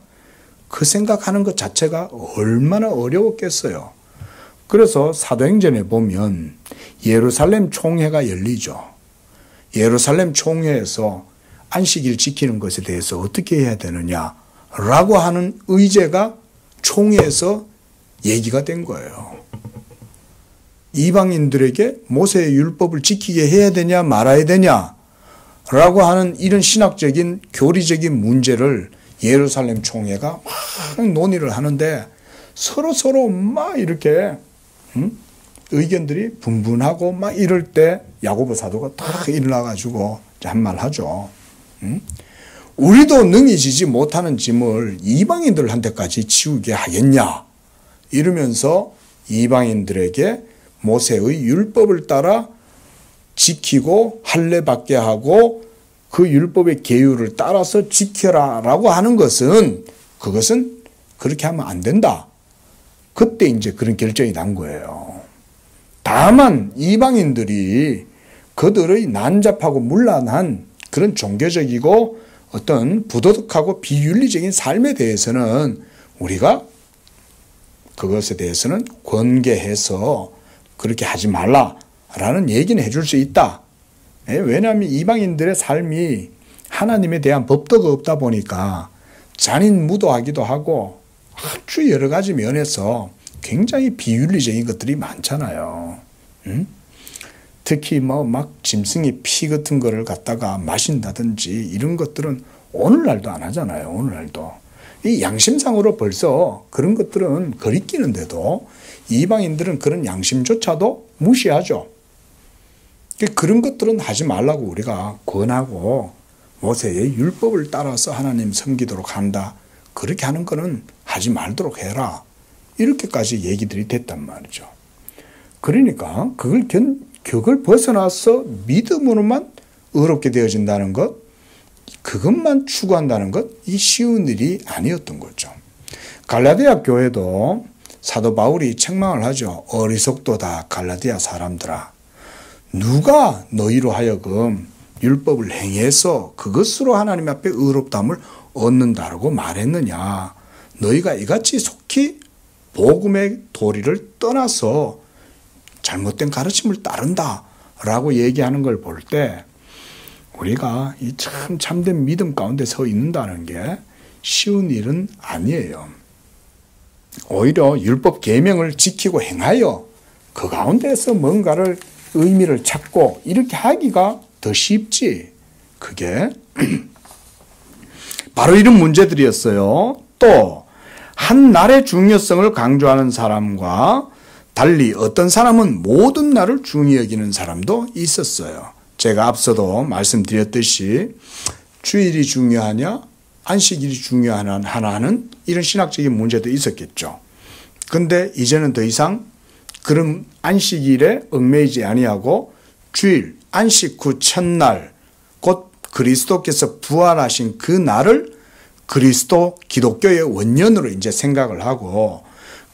그 생각하는 것 자체가 얼마나 어려웠겠어요. 그래서 사도행전에 보면 예루살렘 총회가 열리죠. 예루살렘 총회에서 안식일 지키는 것에 대해서 어떻게 해야 되느냐라고 하는 의제가 총회에서 얘기가 된 거예요. 이방인들에게 모세의 율법을 지키게 해야 되냐 말아야 되냐라고 하는 이런 신학적인 교리적인 문제를 예루살렘 총회가 막 논의를 하는데 서로 막 이렇게 의견들이 분분하고 막 이럴 때 야고보 사도가 딱 일어나가지고 한 말 하죠. 우리도 능히 지지 못하는 짐을 이방인들한테까지 치우게 하겠냐 이러면서 이방인들에게 모세의 율법을 따라 지키고 할례 받게 하고 그 율법의 계율을 따라서 지켜라라고 하는 것은 그것은 그렇게 하면 안 된다. 그때 이제 그런 결정이 난 거예요. 다만 이방인들이 그들의 난잡하고 문란한 그런 종교적이고 어떤 부도덕하고 비윤리적인 삶에 대해서는 우리가 그것에 대해서는 권계해서 그렇게 하지 말라라는 얘기는 해줄 수 있다. 왜냐하면 이방인들의 삶이 하나님에 대한 법도가 없다 보니까 잔인무도하기도 하고 아주 여러 가지 면에서 굉장히 비윤리적인 것들이 많잖아요. 특히 뭐 막 짐승의 피 같은 거를 갖다가 마신다든지 이런 것들은 오늘날도 안 하잖아요. 오늘날도. 이 양심상으로 벌써 그런 것들은 거리끼는데도 이방인들은 그런 양심조차도 무시하죠. 그런 것들은 하지 말라고 우리가 권하고 모세의 율법을 따라서 하나님 섬기도록 한다. 그렇게 하는 거는 하지 말도록 해라. 이렇게까지 얘기들이 됐단 말이죠. 그러니까 그걸 벗어나서 믿음으로만 의롭게 되어진다는 것, 그것만 추구한다는 것, 이 쉬운 일이 아니었던 거죠. 갈라디아 교회도 사도 바울이 책망을 하죠. 어리석도다 갈라디아 사람들아. 누가 너희로 하여금 율법을 행해서 그것으로 하나님 앞에 의롭다함을 얻는다라고 말했느냐. 너희가 이같이 속히 복음의 도리를 떠나서 잘못된 가르침을 따른다라고 얘기하는 걸 볼 때 우리가 이 참 참된 믿음 가운데 서 있는다는 게 쉬운 일은 아니에요. 오히려 율법 계명을 지키고 행하여 그 가운데서 뭔가를 의미를 찾고 이렇게 하기가 더 쉽지. 그게 바로 이런 문제들이었어요. 또 한 날의 중요성을 강조하는 사람과 달리 어떤 사람은 모든 날을 중히 여기는 사람도 있었어요. 제가 앞서도 말씀드렸듯이 주일이 중요하냐 안식일이 중요하냐 하는 이런 신학적인 문제도 있었겠죠. 그런데 이제는 더 이상 그런 안식일에 얽매이지 아니하고 주일, 안식 후 첫날 곧 그리스도께서 부활하신 그 날을 그리스도 기독교의 원년으로 이제 생각을 하고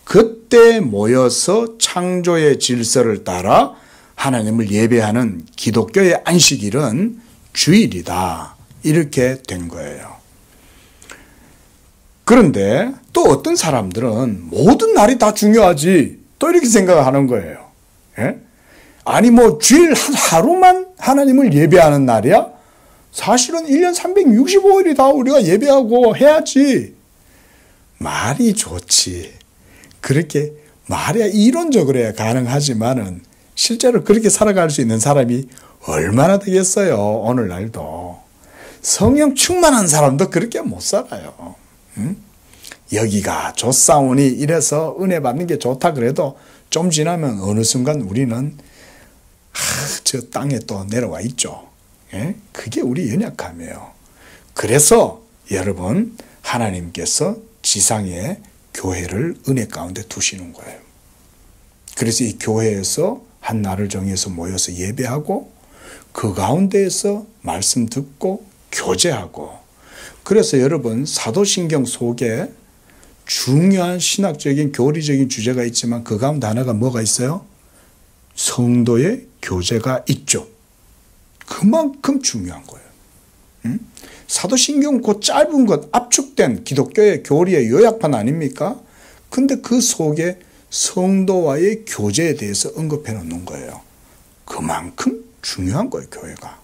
그때 모여서 창조의 질서를 따라 하나님을 예배하는 기독교의 안식일은 주일이다. 이렇게 된 거예요. 그런데 또 어떤 사람들은 모든 날이 다 중요하지. 또 이렇게 생각하는 거예요. 예? 아니 뭐 주일 하루만 하나님을 예배하는 날이야? 사실은 1년 365일이 다 우리가 예배하고 해야지. 말이 좋지. 그렇게 말이야 이론적으로 해야 가능하지만은 실제로 그렇게 살아갈 수 있는 사람이 얼마나 되겠어요. 오늘날도. 성령 충만한 사람도 그렇게 못 살아요. 응? 여기가 좋사오니 이래서 은혜 받는 게 좋다 그래도 좀 지나면 어느 순간 우리는 저 땅에 또 내려와 있죠. 예? 그게 우리 연약함이에요. 그래서 여러분 하나님께서 지상에 교회를 은혜 가운데 두시는 거예요. 그래서 이 교회에서 한 날을 정해서 모여서 예배하고 그 가운데에서 말씀 듣고 교제하고 그래서 여러분 사도신경 속에 중요한 신학적인 교리적인 주제가 있지만 그 가운데 하나가 뭐가 있어요? 성도의 교제가 있죠. 그만큼 중요한 거예요. 사도신경 그 짧은 것 압축된 기독교의 교리의 요약판 아닙니까? 근데 그 속에 성도와의 교제에 대해서 언급해 놓는 거예요. 그만큼 중요한 거예요, 교회가.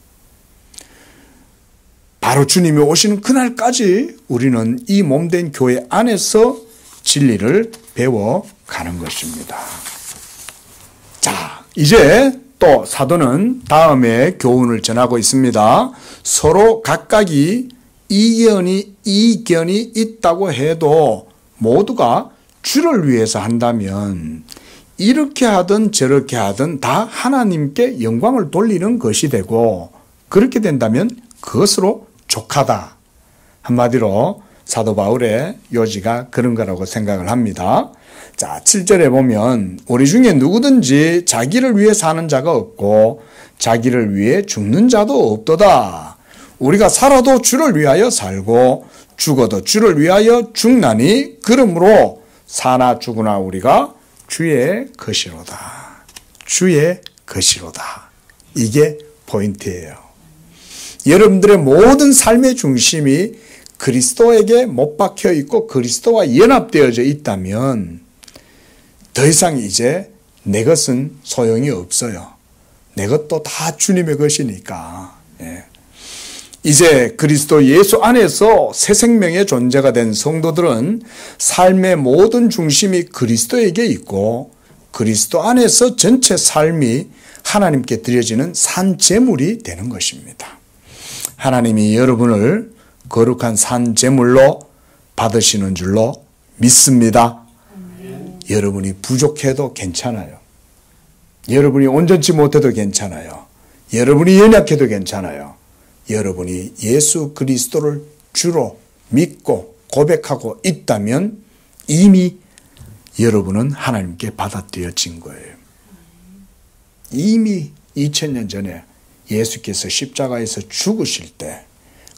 바로 주님이 오시는 그날까지 우리는 이 몸된 교회 안에서 진리를 배워가는 것입니다. 자, 이제 또 사도는 다음에 교훈을 전하고 있습니다. 서로 각각이 이견이 있다고 해도 모두가 주를 위해서 한다면 이렇게 하든 저렇게 하든 다 하나님께 영광을 돌리는 것이 되고 그렇게 된다면 그것으로 족하다. 한마디로 사도 바울의 요지가 그런 거라고 생각을 합니다. 자, 7절에 보면 우리 중에 누구든지 자기를 위해 사는 자가 없고 자기를 위해 죽는 자도 없도다. 우리가 살아도 주를 위하여 살고 죽어도 주를 위하여 죽나니 그러므로 사나 죽으나 우리가 주의 것이로다. 주의 것이로다. 이게 포인트예요. 여러분들의 모든 삶의 중심이 그리스도에게 못 박혀 있고 그리스도와 연합되어져 있다면 더 이상 이제 내 것은 소용이 없어요. 내 것도 다 주님의 것이니까. 예. 이제 그리스도 예수 안에서 새 생명의 존재가 된 성도들은 삶의 모든 중심이 그리스도에게 있고 그리스도 안에서 전체 삶이 하나님께 드려지는 산 제물이 되는 것입니다. 하나님이 여러분을 거룩한 산 제물로 받으시는 줄로 믿습니다. 여러분이 부족해도 괜찮아요. 여러분이 온전치 못해도 괜찮아요. 여러분이 연약해도 괜찮아요. 여러분이 예수 그리스도를 주로 믿고 고백하고 있다면 이미 여러분은 하나님께 받아들여진 거예요. 이미 2000년 전에 예수께서 십자가에서 죽으실 때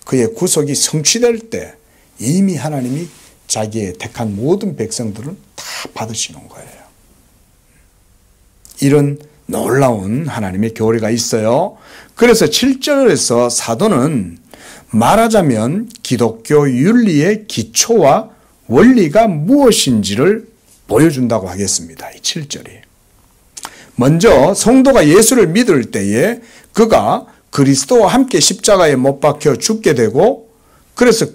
그의 구속이 성취될 때 이미 하나님이 자기의 택한 모든 백성들은 다 받으시는 거예요. 이런 놀라운 하나님의 교리가 있어요. 그래서 7절에서 사도는 말하자면 기독교 윤리의 기초와 원리가 무엇인지를 보여준다고 하겠습니다. 이 7절이. 먼저 성도가 예수를 믿을 때에 그가 그리스도와 함께 십자가에 못 박혀 죽게 되고 그래서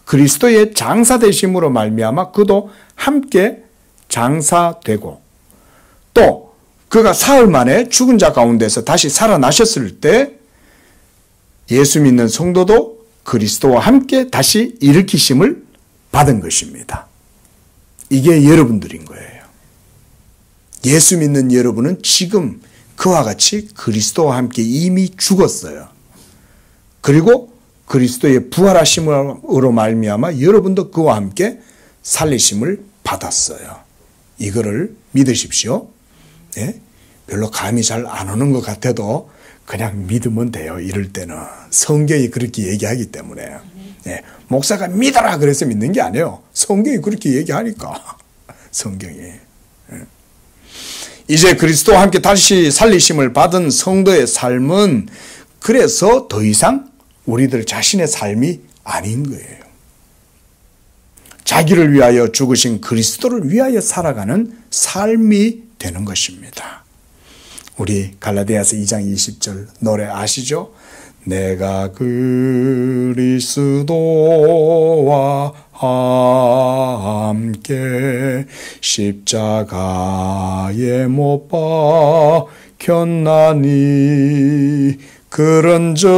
그리스도의 장사되심으로 말미암아 그도 함께 장사되고 또 그가 사흘 만에 죽은 자 가운데서 다시 살아나셨을 때 예수 믿는 성도도 그리스도와 함께 다시 일으키심을 받은 것입니다. 이게 여러분들인 거예요. 예수 믿는 여러분은 지금 그와 같이 그리스도와 함께 이미 죽었어요. 그리고 그리스도의 부활하심으로 말미암아 여러분도 그와 함께 살리심을 받았어요. 이거를 믿으십시오. 네? 별로 감이 잘 안 오는 것 같아도 그냥 믿으면 돼요. 이럴 때는 성경이 그렇게 얘기하기 때문에. 네. 목사가 믿어라 그래서 믿는 게 아니에요. 성경이 그렇게 얘기하니까. 성경이. 네. 이제 그리스도와 함께 다시 살리심을 받은 성도의 삶은 그래서 더 이상 우리들 자신의 삶이 아닌 거예요. 자기를 위하여 죽으신 그리스도를 위하여 살아가는 삶이 되는 것입니다. 우리 갈라디아서 2장 20절 노래 아시죠? 내가 그리스도와 함께 십자가에 못 박혔나니 그런즉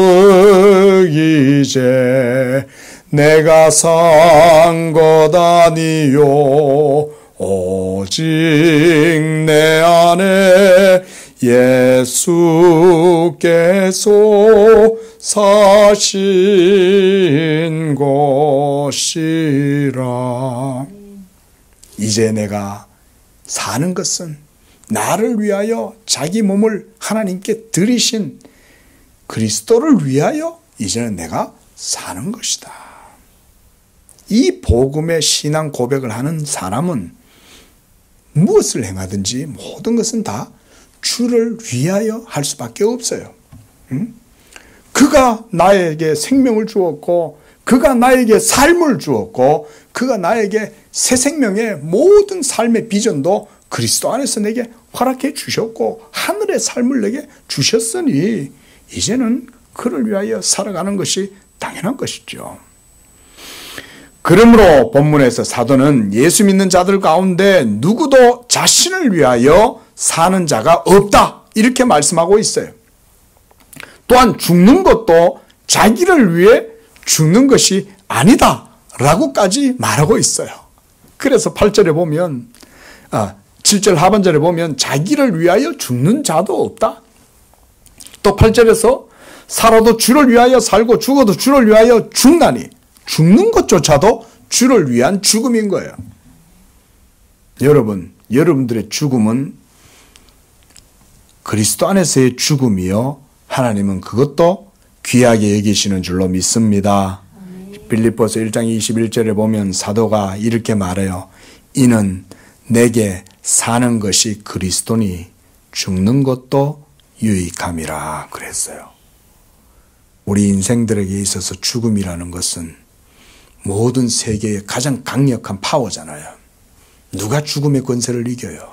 이제 내가 산 것 아니요 오직 내 안에 예수께서 사신 것이라. 이제 내가 사는 것은 나를 위하여 자기 몸을 하나님께 드리신 그리스도를 위하여 이제는 내가 사는 것이다. 이 복음의 신앙 고백을 하는 사람은 무엇을 행하든지 모든 것은 다 주를 위하여 할 수밖에 없어요. 그가 나에게 생명을 주었고 그가 나에게 삶을 주었고 그가 나에게 새 생명의 모든 삶의 비전도 그리스도 안에서 내게 허락해 주셨고 하늘의 삶을 내게 주셨으니 이제는 그를 위하여 살아가는 것이 당연한 것이죠. 그러므로 본문에서 사도는 예수 믿는 자들 가운데 누구도 자신을 위하여 사는 자가 없다 이렇게 말씀하고 있어요. 또한 죽는 것도 자기를 위해 죽는 것이 아니다 라고까지 말하고 있어요. 그래서 8절에 보면 7절 하반절에 보면 자기를 위하여 죽는 자도 없다. 또 8절에서 살아도 주를 위하여 살고 죽어도 주를 위하여 죽나니 죽는 것조차도 주를 위한 죽음인 거예요. 여러분, 여러분들의 죽음은 그리스도 안에서의 죽음이요. 하나님은 그것도 귀하게 여기시는 줄로 믿습니다. 빌립보서 1장 21절에 보면 사도가 이렇게 말해요. 이는 내게 사는 것이 그리스도니 죽는 것도 유익함이라 그랬어요. 우리 인생들에게 있어서 죽음이라는 것은 모든 세계의 가장 강력한 파워잖아요. 누가 죽음의 권세를 이겨요?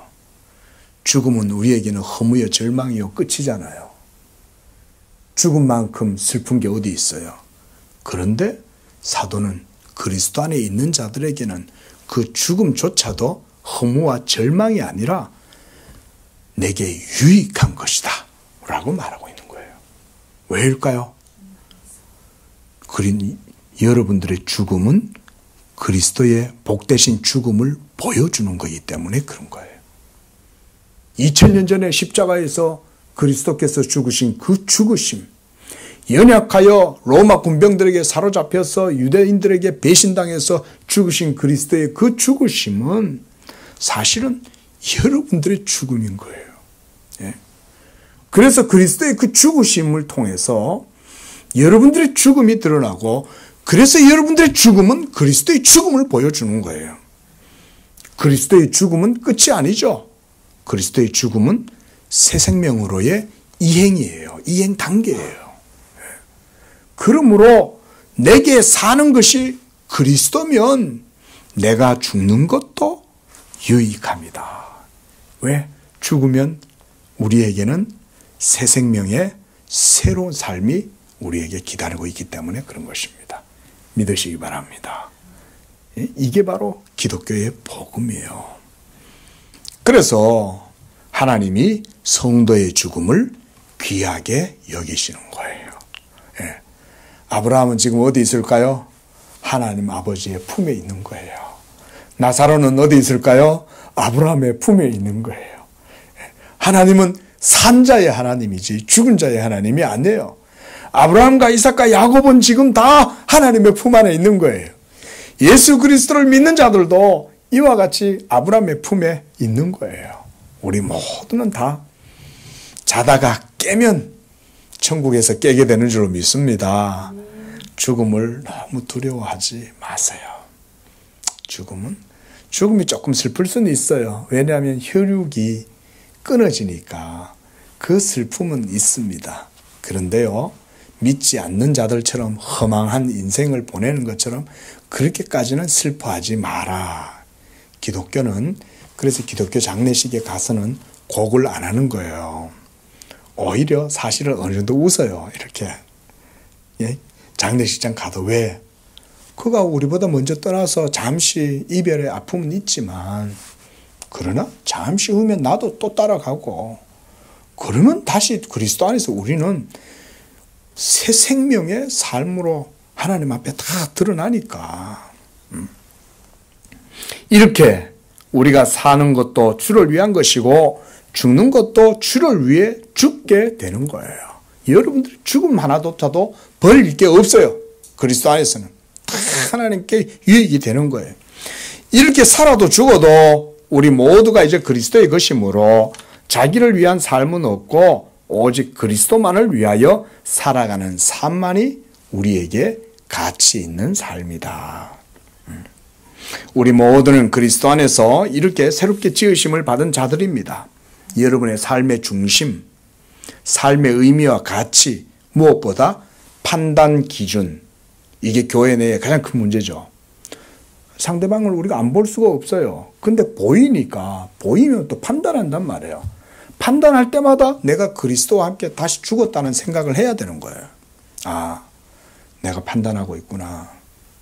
죽음은 우리에게는 허무여 절망이요 끝이잖아요. 죽음만큼 슬픈 게 어디 있어요? 그런데 사도는 그리스도 안에 있는 자들에게는 그 죽음조차도 허무와 절망이 아니라 내게 유익한 것이다 라고 말하고 있는 거예요. 왜일까요? 여러분들의 죽음은 그리스도의 복되신 죽음을 보여주는 거기 때문에 그런 거예요. 2000년 전에 십자가에서 그리스도께서 죽으신 그 죽으심, 연약하여 로마 군병들에게 사로잡혀서 유대인들에게 배신당해서 죽으신 그리스도의 그 죽으심은 사실은 여러분들의 죽음인 거예요. 예. 그래서 그리스도의 그 죽으심을 통해서 여러분들의 죽음이 드러나고, 그래서 여러분들의 죽음은 그리스도의 죽음을 보여주는 거예요. 그리스도의 죽음은 끝이 아니죠. 그리스도의 죽음은 새 생명으로의 이행이에요. 이행 단계예요. 그러므로 내게 사는 것이 그리스도면 내가 죽는 것도 유익합니다. 왜? 죽으면 우리에게는 새 생명의 새로운 삶이 우리에게 기다리고 있기 때문에 그런 것입니다. 믿으시기 바랍니다. 이게 바로 기독교의 복음이에요. 그래서 하나님이 성도의 죽음을 귀하게 여기시는 거예요. 예. 아브라함은 지금 어디 있을까요? 하나님 아버지의 품에 있는 거예요. 나사로는 어디 있을까요? 아브라함의 품에 있는 거예요. 예. 하나님은 산 자의 하나님이지 죽은 자의 하나님이 아니에요. 아브라함과 이삭과 야곱은 지금 다 하나님의 품 안에 있는 거예요. 예수 그리스도를 믿는 자들도 이와 같이 아브라함의 품에 있는 거예요. 우리 모두는 다 자다가 깨면 천국에서 깨게 되는 줄로 믿습니다. 죽음을 너무 두려워하지 마세요. 죽음이 조금 슬플 수는 있어요. 왜냐하면 혈육이 끊어지니까 그 슬픔은 있습니다. 그런데요, 믿지 않는 자들처럼 허망한 인생을 보내는 것처럼 그렇게까지는 슬퍼하지 마라. 기독교는 그래서 기독교 장례식에 가서는 곡을 안 하는 거예요. 오히려 사실은 어느 정도 웃어요. 이렇게. 예? 장례식장 가도 왜? 그가 우리보다 먼저 떠나서 잠시 이별의 아픔은 있지만, 그러나 잠시 후면 나도 또 따라가고, 그러면 다시 그리스도 안에서 우리는 새 생명의 삶으로 하나님 앞에 다 드러나니까. 이렇게 우리가 사는 것도 주를 위한 것이고 죽는 것도 주를 위해 죽게 되는 거예요. 여러분들 죽음 하나조차도 버릴 게 없어요. 그리스도 안에서는 다 하나님께 유익이 되는 거예요. 이렇게 살아도 죽어도 우리 모두가 이제 그리스도의 것이므로 자기를 위한 삶은 없고 오직 그리스도만을 위하여 살아가는 삶만이 우리에게 가치 있는 삶이다. 우리 모두는 그리스도 안에서 이렇게 새롭게 지으심을 받은 자들입니다. 여러분의 삶의 중심, 삶의 의미와 가치, 무엇보다 판단 기준, 이게 교회 내에 가장 큰 문제죠. 상대방을 우리가 안 볼 수가 없어요. 근데 보이면 또 판단한단 말이에요. 판단할 때마다 내가 그리스도와 함께 다시 죽었다는 생각을 해야 되는 거예요. 아, 내가 판단하고 있구나.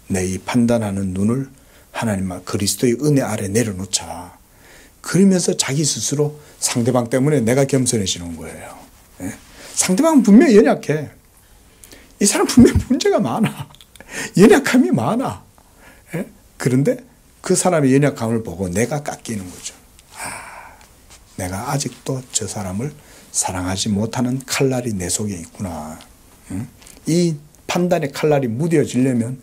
내 이 판단하는 눈을 하나님 그리스도의 은혜 아래 내려놓자. 그러면서 자기 스스로 상대방 때문에 내가 겸손해지는 거예요. 예? 상대방은 분명히 연약해. 이 사람 분명히 문제가 많아. 연약함이 많아. 예? 그런데 그 사람의 연약함을 보고 내가 깎이는 거죠. 내가 아직도 저 사람을 사랑하지 못하는 칼날이 내 속에 있구나. 이 판단의 칼날이 무뎌지려면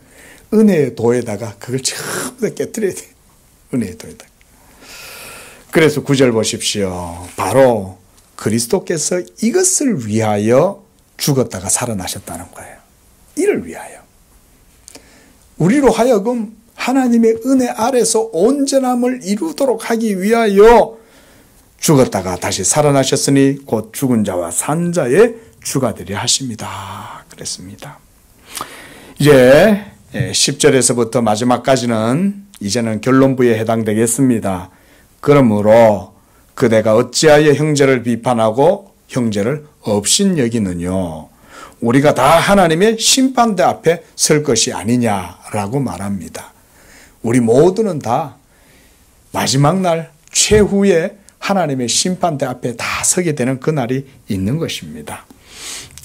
은혜의 도에다가 그걸 전부 다 깨뜨려야 돼. 은혜의 도에다가. 그래서 9절 보십시오. 바로 그리스도께서 이것을 위하여 죽었다가 살아나셨다는 거예요. 이를 위하여. 우리로 하여금 하나님의 은혜 아래서 온전함을 이루도록 하기 위하여 죽었다가 다시 살아나셨으니 곧 죽은 자와 산 자의 주가 되려 하십니다. 그랬습니다. 이제 10절에서부터 마지막까지는 이제는 결론부에 해당되겠습니다. 그러므로 그대가 어찌하여 형제를 비판하고 형제를 업신여기느뇨. 우리가 다 하나님의 심판대 앞에 설 것이 아니냐라고 말합니다. 우리 모두는 다 마지막 날 최후의 하나님의 심판대 앞에 다 서게 되는 그날이 있는 것입니다.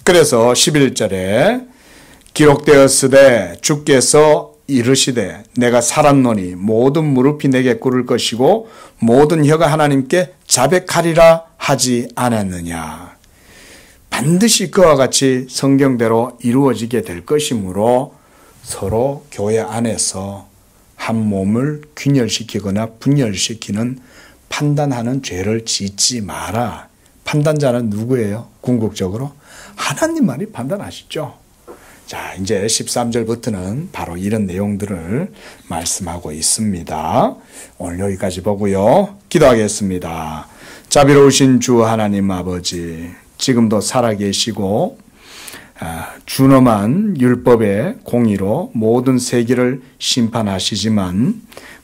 그래서 11절에 기록되었으되 주께서 이르시되 내가 살았노니 모든 무릎이 내게 꿇을 것이고 모든 혀가 하나님께 자백하리라 하지 않았느냐. 반드시 그와 같이 성경대로 이루어지게 될 것이므로 서로 교회 안에서 한 몸을 균열시키거나 분열시키는 판단하는 죄를 짓지 마라. 판단자는 누구예요? 궁극적으로 하나님만이 판단하시죠. 자, 이제 13절부터는 바로 이런 내용들을 말씀하고 있습니다. 오늘 여기까지 보고요. 기도하겠습니다. 자비로우신 주 하나님 아버지, 지금도 살아계시고 준엄한 율법의 공의로 모든 세계를 심판하시지만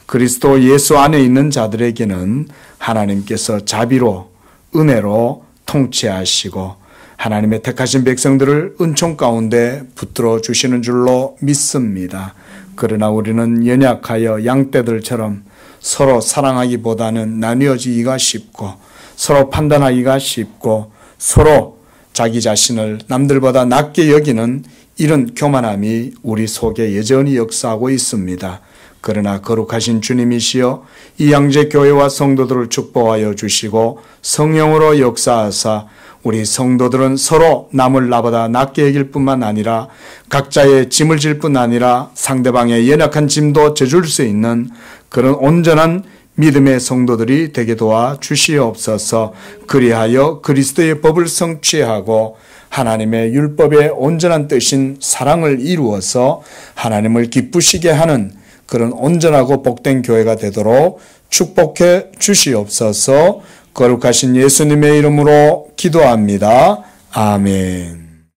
그리스도 예수 안에 있는 자들에게는 하나님께서 자비로 은혜로 통치하시고 하나님의 택하신 백성들을 은총 가운데 붙들어 주시는 줄로 믿습니다. 그러나 우리는 연약하여 양떼들처럼 서로 사랑하기보다는 나뉘어지기가 쉽고 서로 판단하기가 쉽고 서로 자기 자신을 남들보다 낮게 여기는 이런 교만함이 우리 속에 여전히 역사하고 있습니다. 그러나 거룩하신 주님이시여 이 양재교회와 성도들을 축복하여 주시고 성령으로 역사하사 우리 성도들은 서로 남을 나보다 낮게 여길 뿐만 아니라 각자의 짐을 질 뿐 아니라 상대방의 연약한 짐도 져줄 수 있는 그런 온전한 믿음의 성도들이 되게 도와 주시옵소서. 그리하여 그리스도의 법을 성취하고 하나님의 율법의 온전한 뜻인 사랑을 이루어서 하나님을 기쁘시게 하는 그런 온전하고 복된 교회가 되도록 축복해 주시옵소서. 거룩하신 예수님의 이름으로 기도합니다. 아멘.